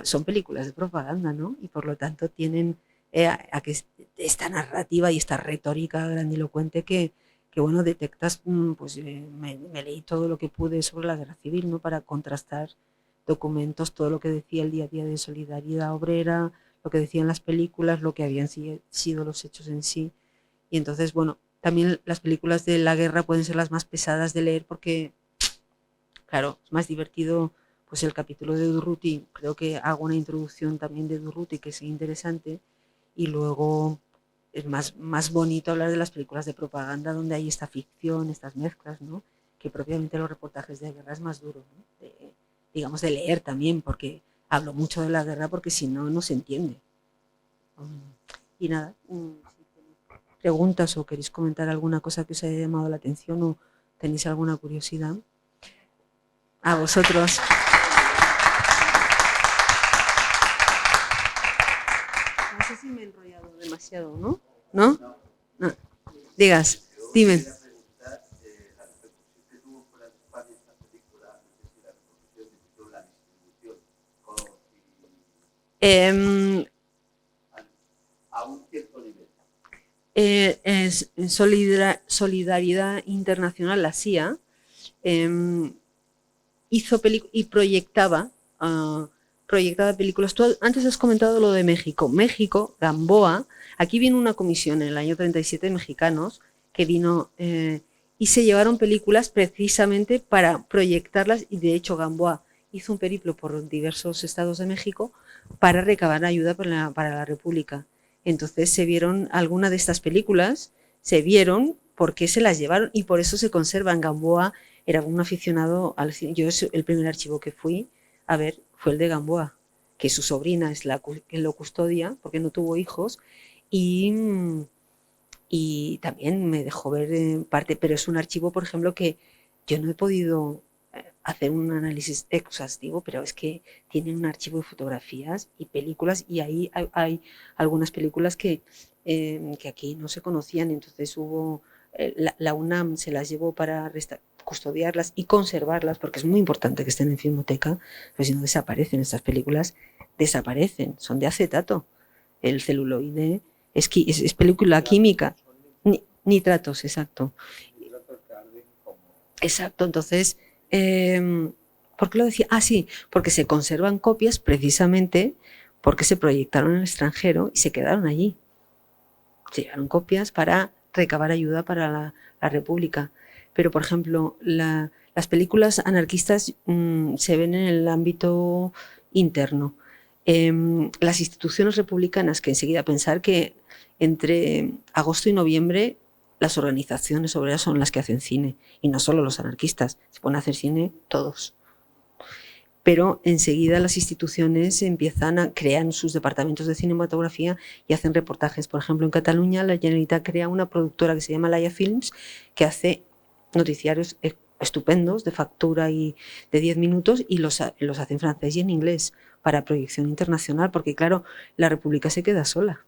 son películas de propaganda, ¿no? Y por lo tanto tienen que esta narrativa y esta retórica grandilocuente que bueno, detectas, pues me leí todo lo que pude sobre la guerra civil, ¿no? Para contrastar documentos, todo lo que decía el día a día de solidaridad obrera, lo que decían las películas, lo que habían sido los hechos en sí. Y entonces, bueno, también las películas de la guerra pueden ser las más pesadas de leer porque, claro, es más divertido pues el capítulo de Durruti. Creo que hago una introducción también de Durruti que es interesante, y luego es más bonito hablar de las películas de propaganda donde hay esta ficción, estas mezclas, ¿no? Que propiamente los reportajes de guerra es más duro, ¿no? Digamos, de leer también, porque hablo mucho de la guerra porque si no, no se entiende. Y nada, preguntas o queréis comentar alguna cosa que os haya llamado la atención o tenéis alguna curiosidad. A vosotros. No sé si me he enrollado demasiado, ¿no? ¿No? No. Digas, dime. A un cierto nivel. Es Solidaridad Internacional, la CIA, hizo y proyectaba películas. Tú antes has comentado lo de México. México, Gamboa, aquí vino una comisión en el año 37 de mexicanos que vino y se llevaron películas precisamente para proyectarlas, y de hecho Gamboa hizo un periplo por diversos estados de México para recabar ayuda para la República. Entonces se vieron algunas de estas películas, se vieron porque se las llevaron y por eso se conservan. Gamboa era un aficionado al cine. Yo el primer archivo que fui a ver fue el de Gamboa, que su sobrina es que lo custodia porque no tuvo hijos, y también me dejó ver parte, pero es un archivo, por ejemplo, que yo no he podido hacer un análisis exhaustivo, pero es que tiene un archivo de fotografías y películas, y ahí hay algunas películas que aquí no se conocían. Entonces hubo la UNAM se las llevó para custodiarlas y conservarlas, porque es muy importante que estén en Filmoteca, pero si no desaparecen estas películas, desaparecen, son de acetato. El celuloide es película química, nitratos, exacto. Exacto, entonces, ¿por qué lo decía? Ah, sí, porque se conservan copias precisamente porque se proyectaron en el extranjero y se quedaron allí. Se llevaron copias para recabar ayuda para la República. Pero, por ejemplo, las películas anarquistas se ven en el ámbito interno. Las instituciones republicanas, que enseguida pensar que entre agosto y noviembre las organizaciones obreras son las que hacen cine, y no solo los anarquistas, se pueden hacer cine todos. Pero enseguida las instituciones crean sus departamentos de cinematografía y hacen reportajes. Por ejemplo, en Cataluña la Generalitat crea una productora que se llama Laia Films, que hace noticiarios estupendos de factura y de 10 minutos y los hace en francés y en inglés para proyección internacional, porque claro, la República se queda sola,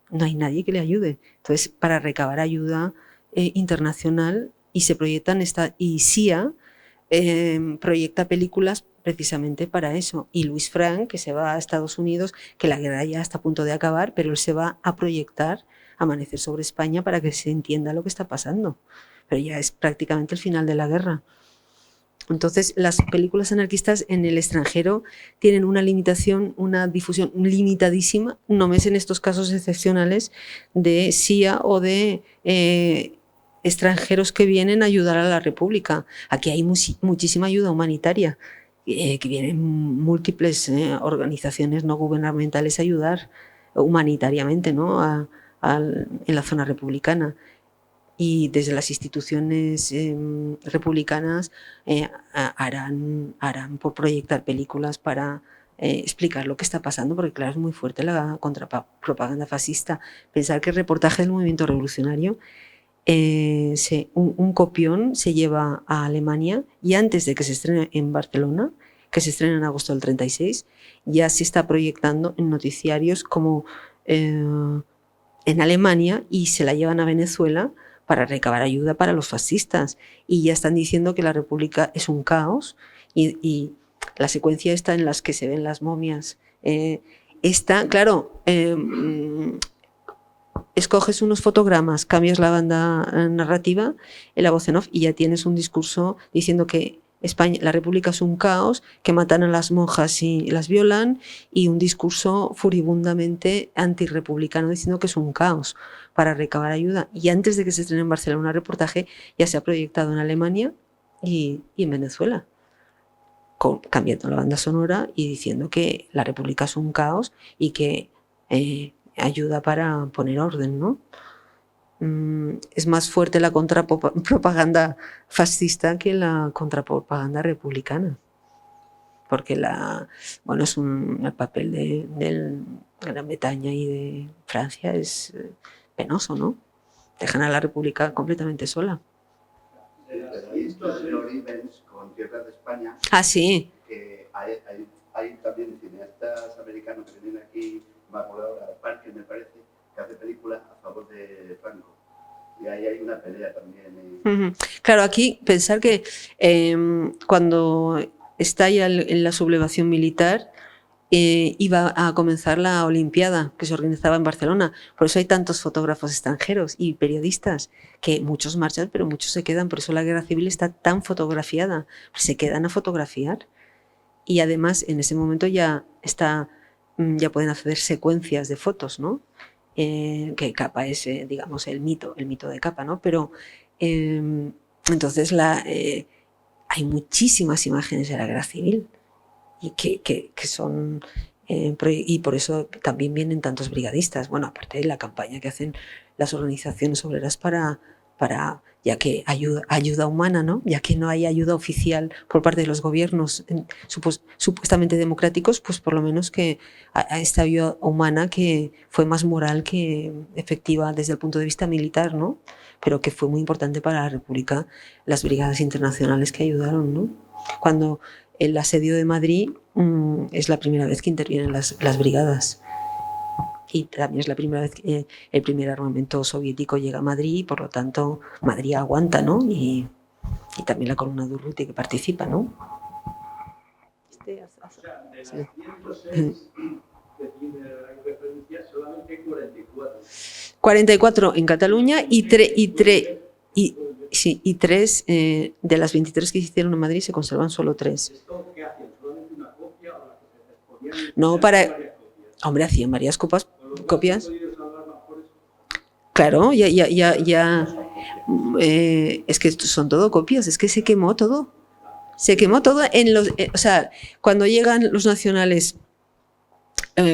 no hay nadie que le ayude. Entonces, para recabar ayuda internacional, y se proyectan y CIA proyecta películas precisamente para eso. Y Luis Frank, que se va a Estados Unidos, que la guerra ya está a punto de acabar, pero él se va a proyectar Amanecer sobre España para que se entienda lo que está pasando. Pero ya es prácticamente el final de la guerra. Entonces, las películas anarquistas en el extranjero tienen una limitación, una difusión limitadísima, no es en estos casos excepcionales de CIA o de extranjeros que vienen a ayudar a la República. Aquí hay muchísima ayuda humanitaria, que vienen múltiples organizaciones no gubernamentales a ayudar humanitariamente, ¿no? En la zona republicana. Y desde las instituciones republicanas harán por proyectar películas para explicar lo que está pasando, porque claro, es muy fuerte la contrapropaganda fascista. Pensar que el reportaje del movimiento revolucionario, un copión se lleva a Alemania, y antes de que se estrene en Barcelona, que se estrena en agosto del 36, ya se está proyectando en noticiarios como en Alemania, y se la llevan a Venezuela para recabar ayuda para los fascistas, y ya están diciendo que la República es un caos, y la secuencia está en las que se ven las momias. Claro, escoges unos fotogramas, cambias la banda narrativa, la voz en off, y ya tienes un discurso diciendo que España, la República es un caos, que matan a las monjas y las violan, y un discurso furibundamente antirrepublicano diciendo que es un caos, para recabar ayuda. Y antes de que se estrene en Barcelona un reportaje, ya se ha proyectado en Alemania y en Venezuela, cambiando la banda sonora y diciendo que la República es un caos y que ayuda para poner orden, ¿no? Es más fuerte la contrapropaganda fascista que la contrapropaganda republicana, porque es el papel de Gran Bretaña y de Francia es penoso, ¿no? Dejan a la República completamente sola. Hay estos neoríbens con Tierras de España. Ah, sí. Que hay también cineastas americanos que vienen aquí, me acuerdo ahora, Parker me parece, que hace películas a favor de Franco. Y ahí hay una pelea también. Claro, aquí pensar que cuando estalla la sublevación militar, iba a comenzar la Olimpiada que se organizaba en Barcelona. Por eso hay tantos fotógrafos extranjeros y periodistas, que muchos marchan, pero muchos se quedan. Por eso la guerra civil está tan fotografiada. Se quedan a fotografiar. Y además, en ese momento ya pueden hacer secuencias de fotos, ¿no? Que Capa es, digamos, el mito de Capa, ¿no? Pero entonces hay muchísimas imágenes de la guerra civil, y que son y por eso también vienen tantos brigadistas. Bueno, aparte de la campaña que hacen las organizaciones obreras para ya que ayuda humana, ¿no? Ya que no hay ayuda oficial por parte de los gobiernos supuestamente democráticos, pues por lo menos que a esta ayuda humana, que fue más moral que efectiva desde el punto de vista militar, ¿no? Pero que fue muy importante para la República, las brigadas internacionales que ayudaron, ¿no? Cuando el asedio de Madrid es la primera vez que intervienen las brigadas, y también es la primera vez que el primer armamento soviético llega a Madrid, y por lo tanto Madrid aguanta, ¿no? Y también la columna de Urruti, que participa, ¿no? O sea, de las 106 que tiene la referencia, solamente 44. 44 en Cataluña y 3 de las 23 que se hicieron en Madrid se conservan solo 3. ¿Esto qué hacen? ¿Solamente una copia o la que se exponían? No, Hombre, hacían varias copias. Claro, es que son todo copias, es que se quemó todo. Se quemó todo en los... o sea, cuando llegan los nacionales,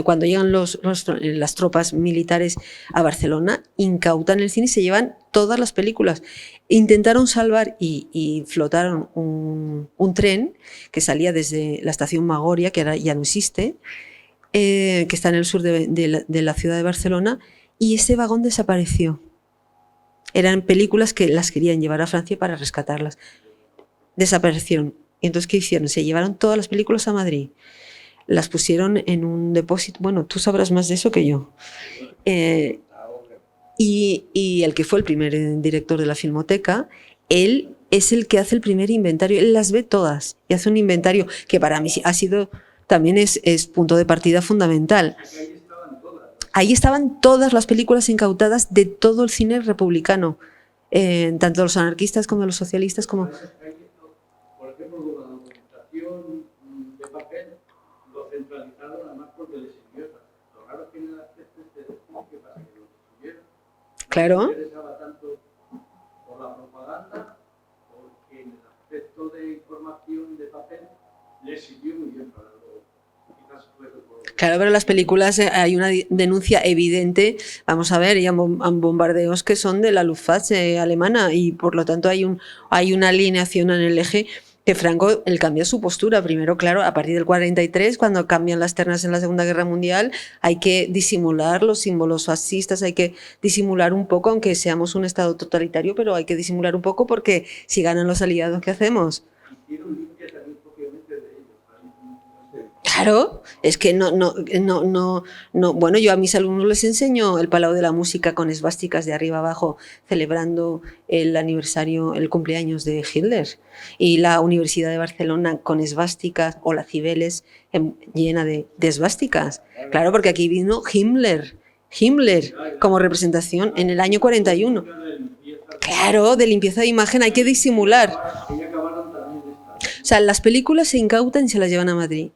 cuando llegan las tropas militares a Barcelona, incautan el cine y se llevan todas las películas. Intentaron salvar y flotaron un tren que salía desde la estación Magoria, que ahora ya no existe, que está en el sur de la ciudad de Barcelona, y ese vagón desapareció. Eran películas que las querían llevar a Francia para rescatarlas. Desaparecieron. Y entonces, ¿qué hicieron? Se llevaron todas las películas a Madrid. Las pusieron en un depósito. Bueno, tú sabrás más de eso que yo. Y el que fue el primer director de la Filmoteca, él es el que hace el primer inventario. Él las ve todas y hace un inventario que para mí ha sido, también es punto de partida fundamental. Ahí estaban todas las películas incautadas de todo el cine republicano, tanto de los anarquistas como de los socialistas. Como... Por ejemplo, la documentación de papel lo centralizaron además porque les sirvió. Lo raro es que en el aspecto de decir que para que lo destruyeran, claro, no les interesaba tanto por la propaganda, porque en el aspecto de información de papel les sirvió muy bien para lo. Claro, pero en las películas hay una denuncia evidente. Vamos a ver, hay bombardeos que son de la Luftwaffe alemana y por lo tanto hay una alineación en el eje que Franco, él cambia su postura. Primero, claro, a partir del 43, cuando cambian las ternas en la Segunda Guerra Mundial, hay que disimular los símbolos fascistas, hay que disimular un poco, aunque seamos un Estado totalitario, pero hay que disimular un poco porque si ganan los aliados, ¿qué hacemos? Claro, es que no. Bueno, yo a mis alumnos les enseño el Palau de la Música con esvásticas de arriba abajo, celebrando el aniversario, el cumpleaños de Hitler. Y la Universidad de Barcelona con esvásticas, o la Cibeles llena de esvásticas. Claro, porque aquí vino Himmler como representación en el año 41. Claro, de limpieza de imagen hay que disimular. O sea, las películas se incautan y se las llevan a Madrid.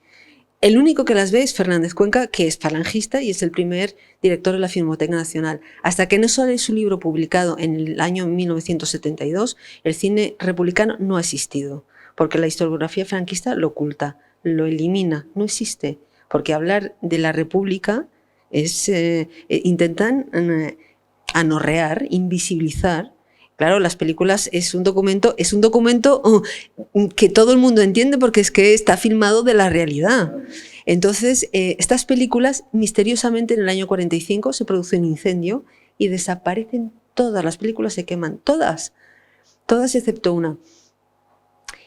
El único que las ve es Fernández Cuenca, que es falangista y es el primer director de la Filmoteca Nacional. Hasta que no sale su libro publicado en el año 1972, el cine republicano no ha existido, porque la historiografía franquista lo oculta, lo elimina, no existe. Porque hablar de la República es intentan anorrear, invisibilizar. Claro, las películas es un documento que todo el mundo entiende porque es que está filmado de la realidad. Entonces, estas películas, misteriosamente en el año 45 se produce un incendio y desaparecen todas, las películas se queman, todas excepto una.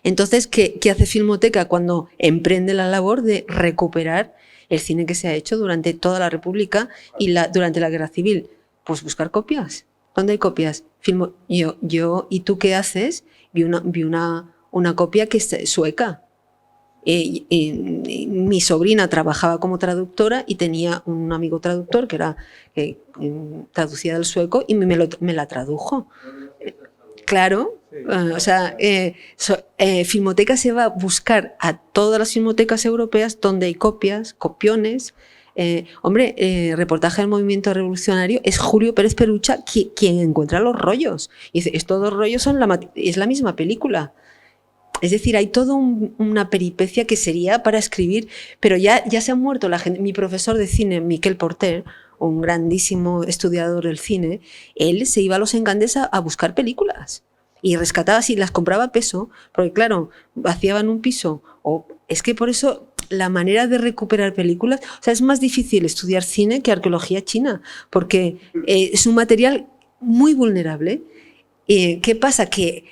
Entonces, ¿qué hace Filmoteca cuando emprende la labor de recuperar el cine que se ha hecho durante toda la República y durante la Guerra Civil? Pues buscar copias. ¿Dónde hay copias? Yo ¿y tú qué haces? Vi una copia que es sueca. Mi sobrina trabajaba como traductora y tenía un amigo traductor que traducía del sueco y me la tradujo. Claro, o sea, Filmoteca se va a buscar a todas las filmotecas europeas donde hay copias, copiones. Reportaje del movimiento revolucionario, es Julio Pérez Perucha quien encuentra los rollos. Y dice, estos dos rollos es la misma película. Es decir, hay toda una peripecia que sería para escribir, pero ya se ha muerto la gente. Mi profesor de cine, Miquel Porter, un grandísimo estudiador del cine, él se iba a los Encantes a buscar películas y rescataba así, las compraba a peso, porque claro, vaciaban un piso. Es que por eso la manera de recuperar películas, o sea, es más difícil estudiar cine que arqueología china, porque es un material muy vulnerable. ¿Qué pasa? Que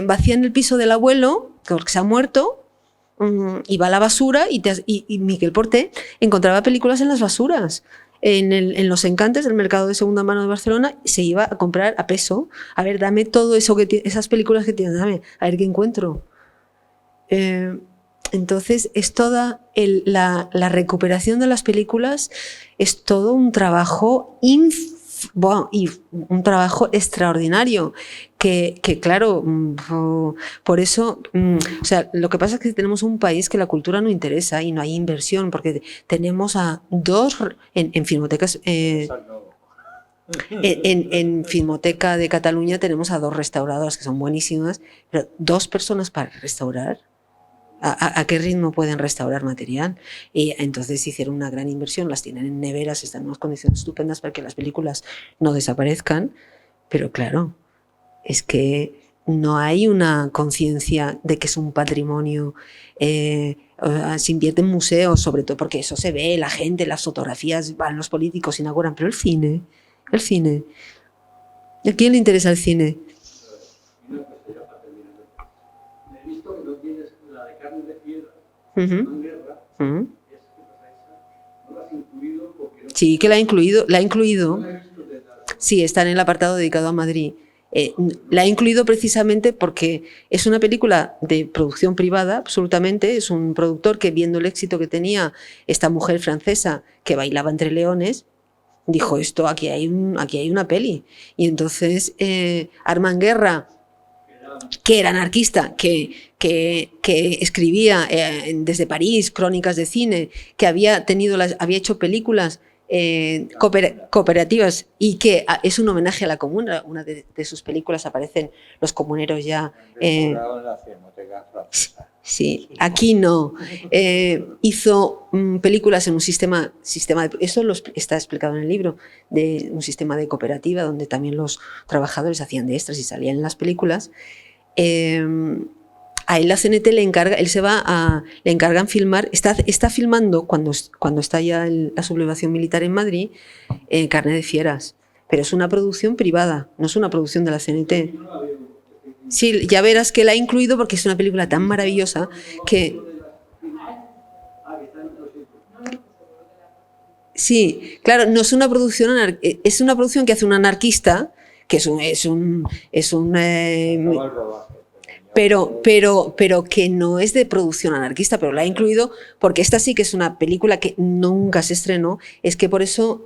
vacían el piso del abuelo, porque se ha muerto, y va a la basura y Miquel Porté encontraba películas en las basuras. En los Encantes del mercado de segunda mano de Barcelona se iba a comprar a peso. A ver, dame todo eso esas películas que tienes, dame, a ver qué encuentro. Entonces, es toda la recuperación de las películas es todo un trabajo Bueno, y un trabajo extraordinario que claro, por eso, o sea, lo que pasa es que tenemos un país que la cultura no interesa y no hay inversión, porque tenemos a dos, en filmotecas, en Filmoteca de Cataluña tenemos a 2 restauradoras que son buenísimas, pero 2 personas para restaurar. ¿A qué ritmo pueden restaurar material? Y entonces hicieron una gran inversión, las tienen en neveras, están en unas condiciones estupendas para que las películas no desaparezcan, pero claro, es que no hay una conciencia de que es un patrimonio. Se invierte en museos, sobre todo porque eso se ve, la gente, las fotografías, van los políticos, inauguran, pero el cine. ¿A quién le interesa el cine? He visto que no tienes la de Carne de Piedra, Uh-huh. Guerra, Uh-huh. es que pasa esa, no la has incluido porque no. Sí, que la ha incluido. No la he visto de nada. Sí, está en el apartado dedicado a Madrid. La he incluido precisamente porque es una película de producción privada, absolutamente. Es un productor que, viendo el éxito que tenía esta mujer francesa que bailaba entre leones, dijo, esto, aquí hay una peli. Y entonces Armand Guerra, que era anarquista, que escribía desde París crónicas de cine, que había hecho películas cooperativas y que es un homenaje a la comuna. Una de sus películas aparecen los comuneros ya. En la Filmoteca Francesa. Sí, aquí no. Hizo películas en un sistema eso está explicado en el libro, de un sistema de cooperativa donde también los trabajadores hacían de extras y salían en las películas. A él la CNT le encargan filmar, está filmando cuando está ya la sublevación militar en Madrid, Carne de Fieras, pero es una producción privada, no es una producción de la CNT. Sí, ya verás que la he incluido porque es una película tan maravillosa que... Sí, claro, no es una producción, es una producción que hace un anarquista, que pero que no es de producción anarquista, pero la he incluido porque esta sí que es una película que nunca se estrenó. Es que por eso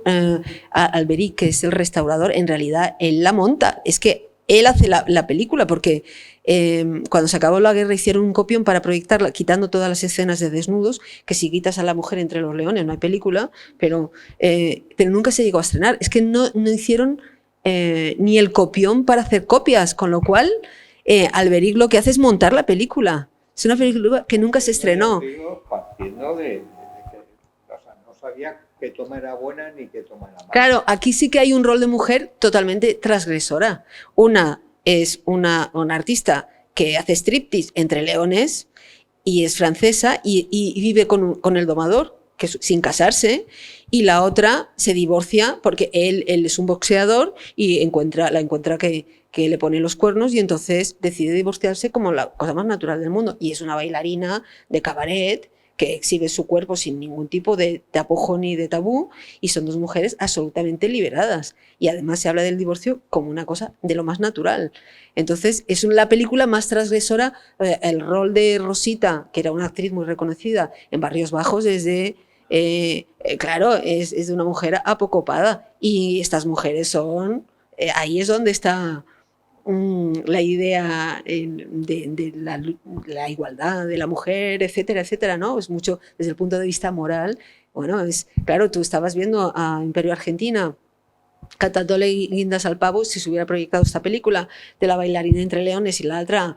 Alberic, que es el restaurador, en realidad él la monta, es que él hace la película, porque cuando se acabó la guerra hicieron un copión para proyectarla, quitando todas las escenas de desnudos, que si quitas a la mujer entre los leones no hay película, pero nunca se llegó a estrenar. Es que no hicieron ni el copión para hacer copias, con lo cual Alberic lo que hace es montar la película. Es una película que nunca se estrenó. Partiendo de que no sabía qué toma era buena ni qué toma era mala. Claro, aquí sí que hay un rol de mujer totalmente transgresora. Una es una artista que hace striptease entre leones y es francesa y vive con el domador, sin casarse, y la otra se divorcia porque él es un boxeador y la encuentra que le pone los cuernos, y entonces decide divorciarse como la cosa más natural del mundo. Y es una bailarina de cabaret que exhibe su cuerpo sin ningún tipo de tapujo ni de tabú, y son 2 mujeres absolutamente liberadas. Y además se habla del divorcio como una cosa de lo más natural. Entonces es la película más transgresora. El rol de Rosita, que era una actriz muy reconocida en Barrios Bajos, es de... claro, es de una mujer apocopada, y estas mujeres son... ahí es donde está la idea de la igualdad de la mujer, etcétera, etcétera, ¿no? Es mucho desde el punto de vista moral. Bueno, claro, tú estabas viendo a Imperio Argentina cantándole guindas al pavo. Si se hubiera proyectado esta película de la bailarina entre leones y la otra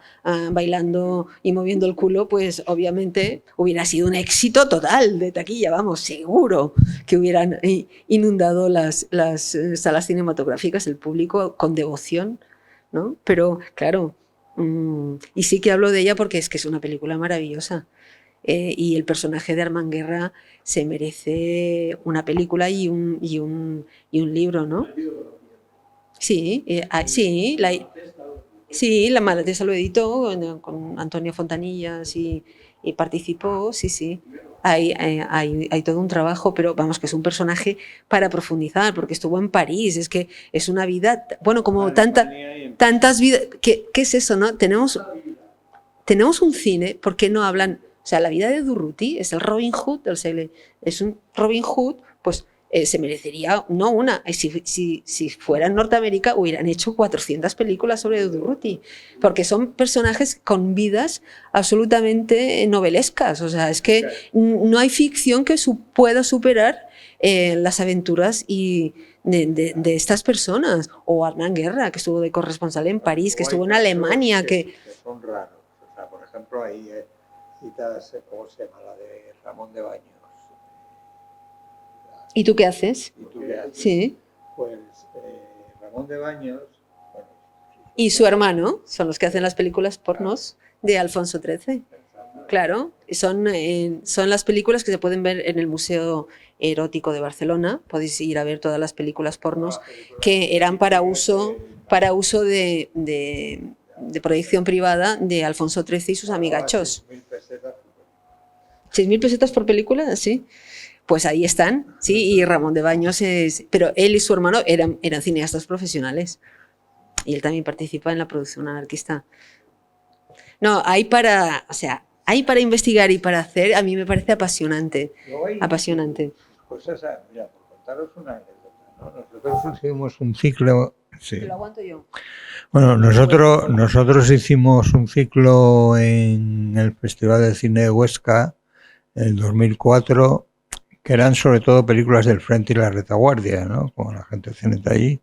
bailando y moviendo el culo, pues obviamente hubiera sido un éxito total de taquilla, vamos, seguro que hubieran inundado las salas cinematográficas, el público con devoción, ¿no? Pero claro, y sí que hablo de ella porque es que es una película maravillosa. Y el personaje de Armand Guerra se merece una película y un libro, ¿no? Sí, la Malatesta lo editó con Antonio Fontanillas y participó, sí. Hay todo un trabajo, pero vamos, que es un personaje para profundizar, porque estuvo en París. Es que es una vida, bueno, como tantas vidas. ¿Qué es eso, no? Tenemos un cine, ¿por qué no hablan? O sea, la vida de Durruti es el Robin Hood del siglo. Es un Robin Hood, pues se merecería, no una, si fuera en Norteamérica hubieran hecho 400 películas sobre Durruti, porque son personajes con vidas absolutamente novelescas, o sea, es que no hay ficción que pueda superar las aventuras de estas personas, o Hernán Guerra, que estuvo de corresponsal en París, que estuvo en Alemania, que son raros, o sea, por ejemplo, ahí citas, ¿cómo se llama? La de Ramón de Baños. ¿Y tú qué haces? ¿Y tú qué haces? Sí. Pues Ramón de Baños... Bueno, y su hermano son los que hacen las películas pornos de Alfonso XIII. Claro, son las películas que se pueden ver en el Museo Erótico de Barcelona. Podéis ir a ver todas las películas pornos que eran para uso de proyección privada de Alfonso XIII y sus amigachos. 6.000 pesetas por película, sí. Pues ahí están, sí, y Ramón de Baños pero él y su hermano eran cineastas profesionales. Y él también participa en la producción anarquista. No, hay para investigar y para hacer, a mí me parece apasionante. Apasionante. Pues esa, mira, por contaros una anécdota, ¿no? Nosotros hicimos un ciclo... Sí. ¿Te lo aguanto yo? Bueno, nosotros hicimos un ciclo en el Festival de Cine de Huesca en el 2004, que eran sobre todo películas del Frente y la Retaguardia, ¿no? Con la gente de allí.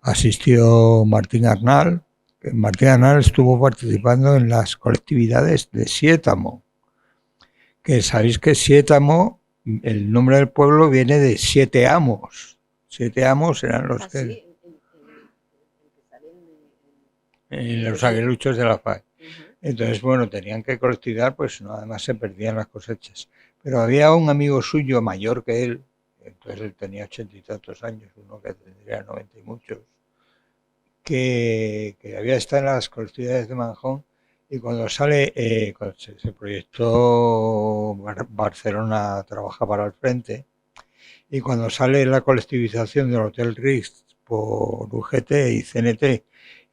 Asistió Martín Arnal. Martín Arnal estuvo participando en las colectividades de Siétamo. Que sabéis que Siétamo, el nombre del pueblo viene de 7 amos. 7 amos eran los que... En los aguiluchos de la FAE. Entonces, bueno, tenían que colectivizar, pues no, además se perdían las cosechas. Pero había un amigo suyo mayor que él, entonces él tenía 80 y tantos años, uno que tendría 90 y muchos, que había estado en las colectividades de Manjón, y cuando sale, cuando se proyectó Barcelona trabaja para el Frente, y cuando sale la colectivización del Hotel Ritz por UGT y CNT,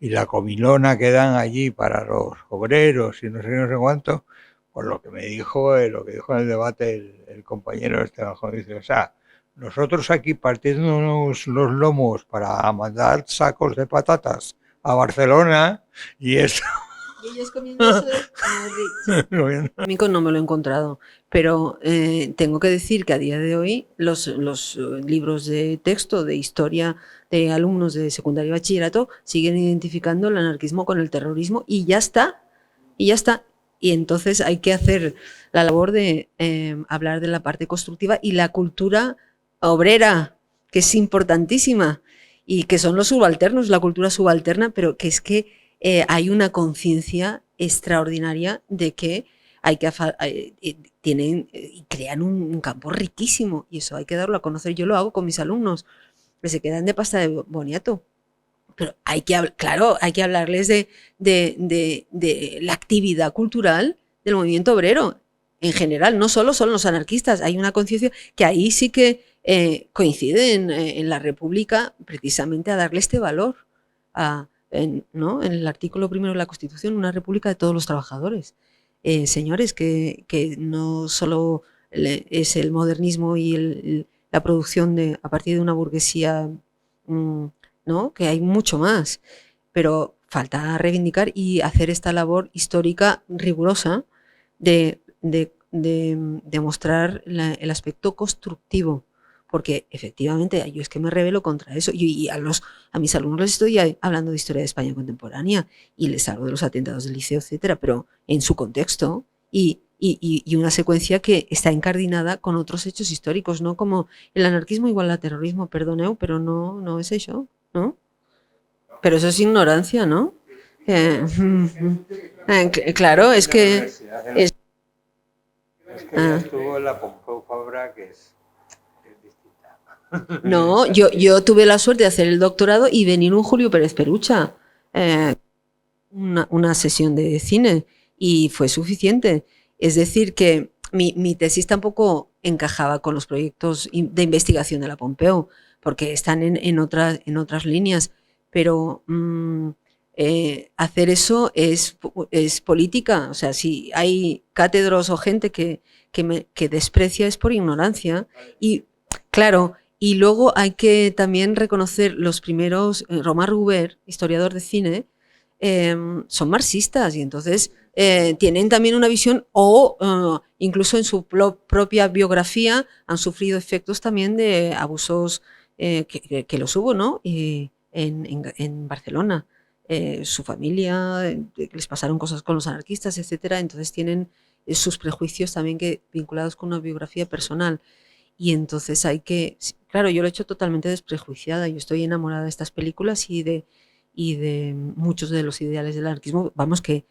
y la comilona que dan allí para los obreros y no sé cuánto, pues lo que dijo en el debate el compañero Esteban Jón, dice, o sea, nosotros aquí partiéndonos los lomos para mandar sacos de patatas a Barcelona y eso... Y ellos comiéndose no me lo he encontrado, pero tengo que decir que a día de hoy los libros de texto de historia de alumnos de secundaria y bachillerato siguen identificando el anarquismo con el terrorismo y ya está. Y entonces hay que hacer la labor de hablar de la parte constructiva y la cultura obrera, que es importantísima, y que son los subalternos, la cultura subalterna, pero que es que hay una conciencia extraordinaria de que hay que crean un campo riquísimo, y eso hay que darlo a conocer. Yo lo hago con mis alumnos, que se quedan de pasta de boniato. Pero hay que hablarles de la actividad cultural del movimiento obrero en general. No solo son los anarquistas, hay una conciencia que ahí sí que coinciden en la República precisamente a darle este valor ¿no? En el artículo 1 de la Constitución, una república de todos los trabajadores. Señores, que no solo es el modernismo y la producción a partir de una burguesía, ¿no? Que hay mucho más, pero falta reivindicar y hacer esta labor histórica rigurosa de demostrar el aspecto constructivo, porque efectivamente yo es que me rebelo contra eso, y a mis alumnos les estoy hablando de historia de España contemporánea y les hablo de los atentados del Liceo, etcétera, pero en su contexto y una secuencia que está incardinada con otros hechos históricos, no como el anarquismo igual al terrorismo, perdoneu, pero no es eso, ¿no? Pero eso es ignorancia, ¿no? Claro, es que... Es que ya estuvo en la Pompeu Fabra, que es distinta. No, yo tuve la suerte de hacer el doctorado y venir un Julio Pérez Perucha, una sesión de cine, y fue suficiente. Es decir, que mi tesis tampoco encajaba con los proyectos de investigación de la Pompeu, porque están en otras líneas, pero hacer eso es política. O sea, si hay cátedros o gente que desprecia es por ignorancia. Y claro, Y luego hay que también reconocer los primeros, Romain Roubert, historiador de cine, son marxistas y entonces tienen también una visión o incluso en su propia biografía han sufrido efectos también de abusos que los hubo, ¿no? Y en Barcelona. Su familia, les pasaron cosas con los anarquistas, etcétera, entonces tienen sus prejuicios también vinculados con una biografía personal. Y entonces hay que, claro, yo lo he hecho totalmente desprejuiciada, yo estoy enamorada de estas películas y de muchos de los ideales del anarquismo, vamos que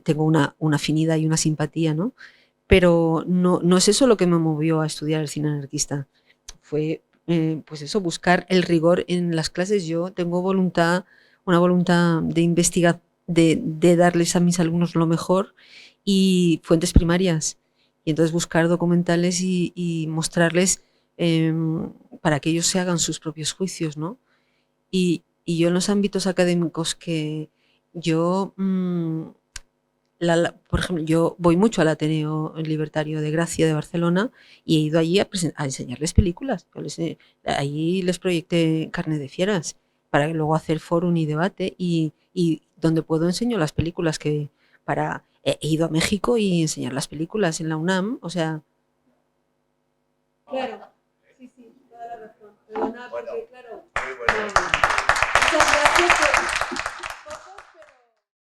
tengo una afinidad y una simpatía, ¿no? Pero no es eso lo que me movió a estudiar el cine anarquista, fue pues eso, buscar el rigor en las clases. Yo tengo una voluntad de investigar, de darles a mis alumnos lo mejor y fuentes primarias. Y entonces buscar documentales y mostrarles para que ellos se hagan sus propios juicios, ¿no? Y yo en los ámbitos académicos que yo, por ejemplo, yo voy mucho al Ateneo Libertario de Gracia de Barcelona y he ido allí a enseñarles películas. Allí les proyecté Carne de Fieras para luego hacer fórum y debate y donde puedo enseño las películas he ido a México y enseñar las películas en la UNAM, o sea... Claro, sí, toda la razón. Perdona, porque claro... Muchas gracias por...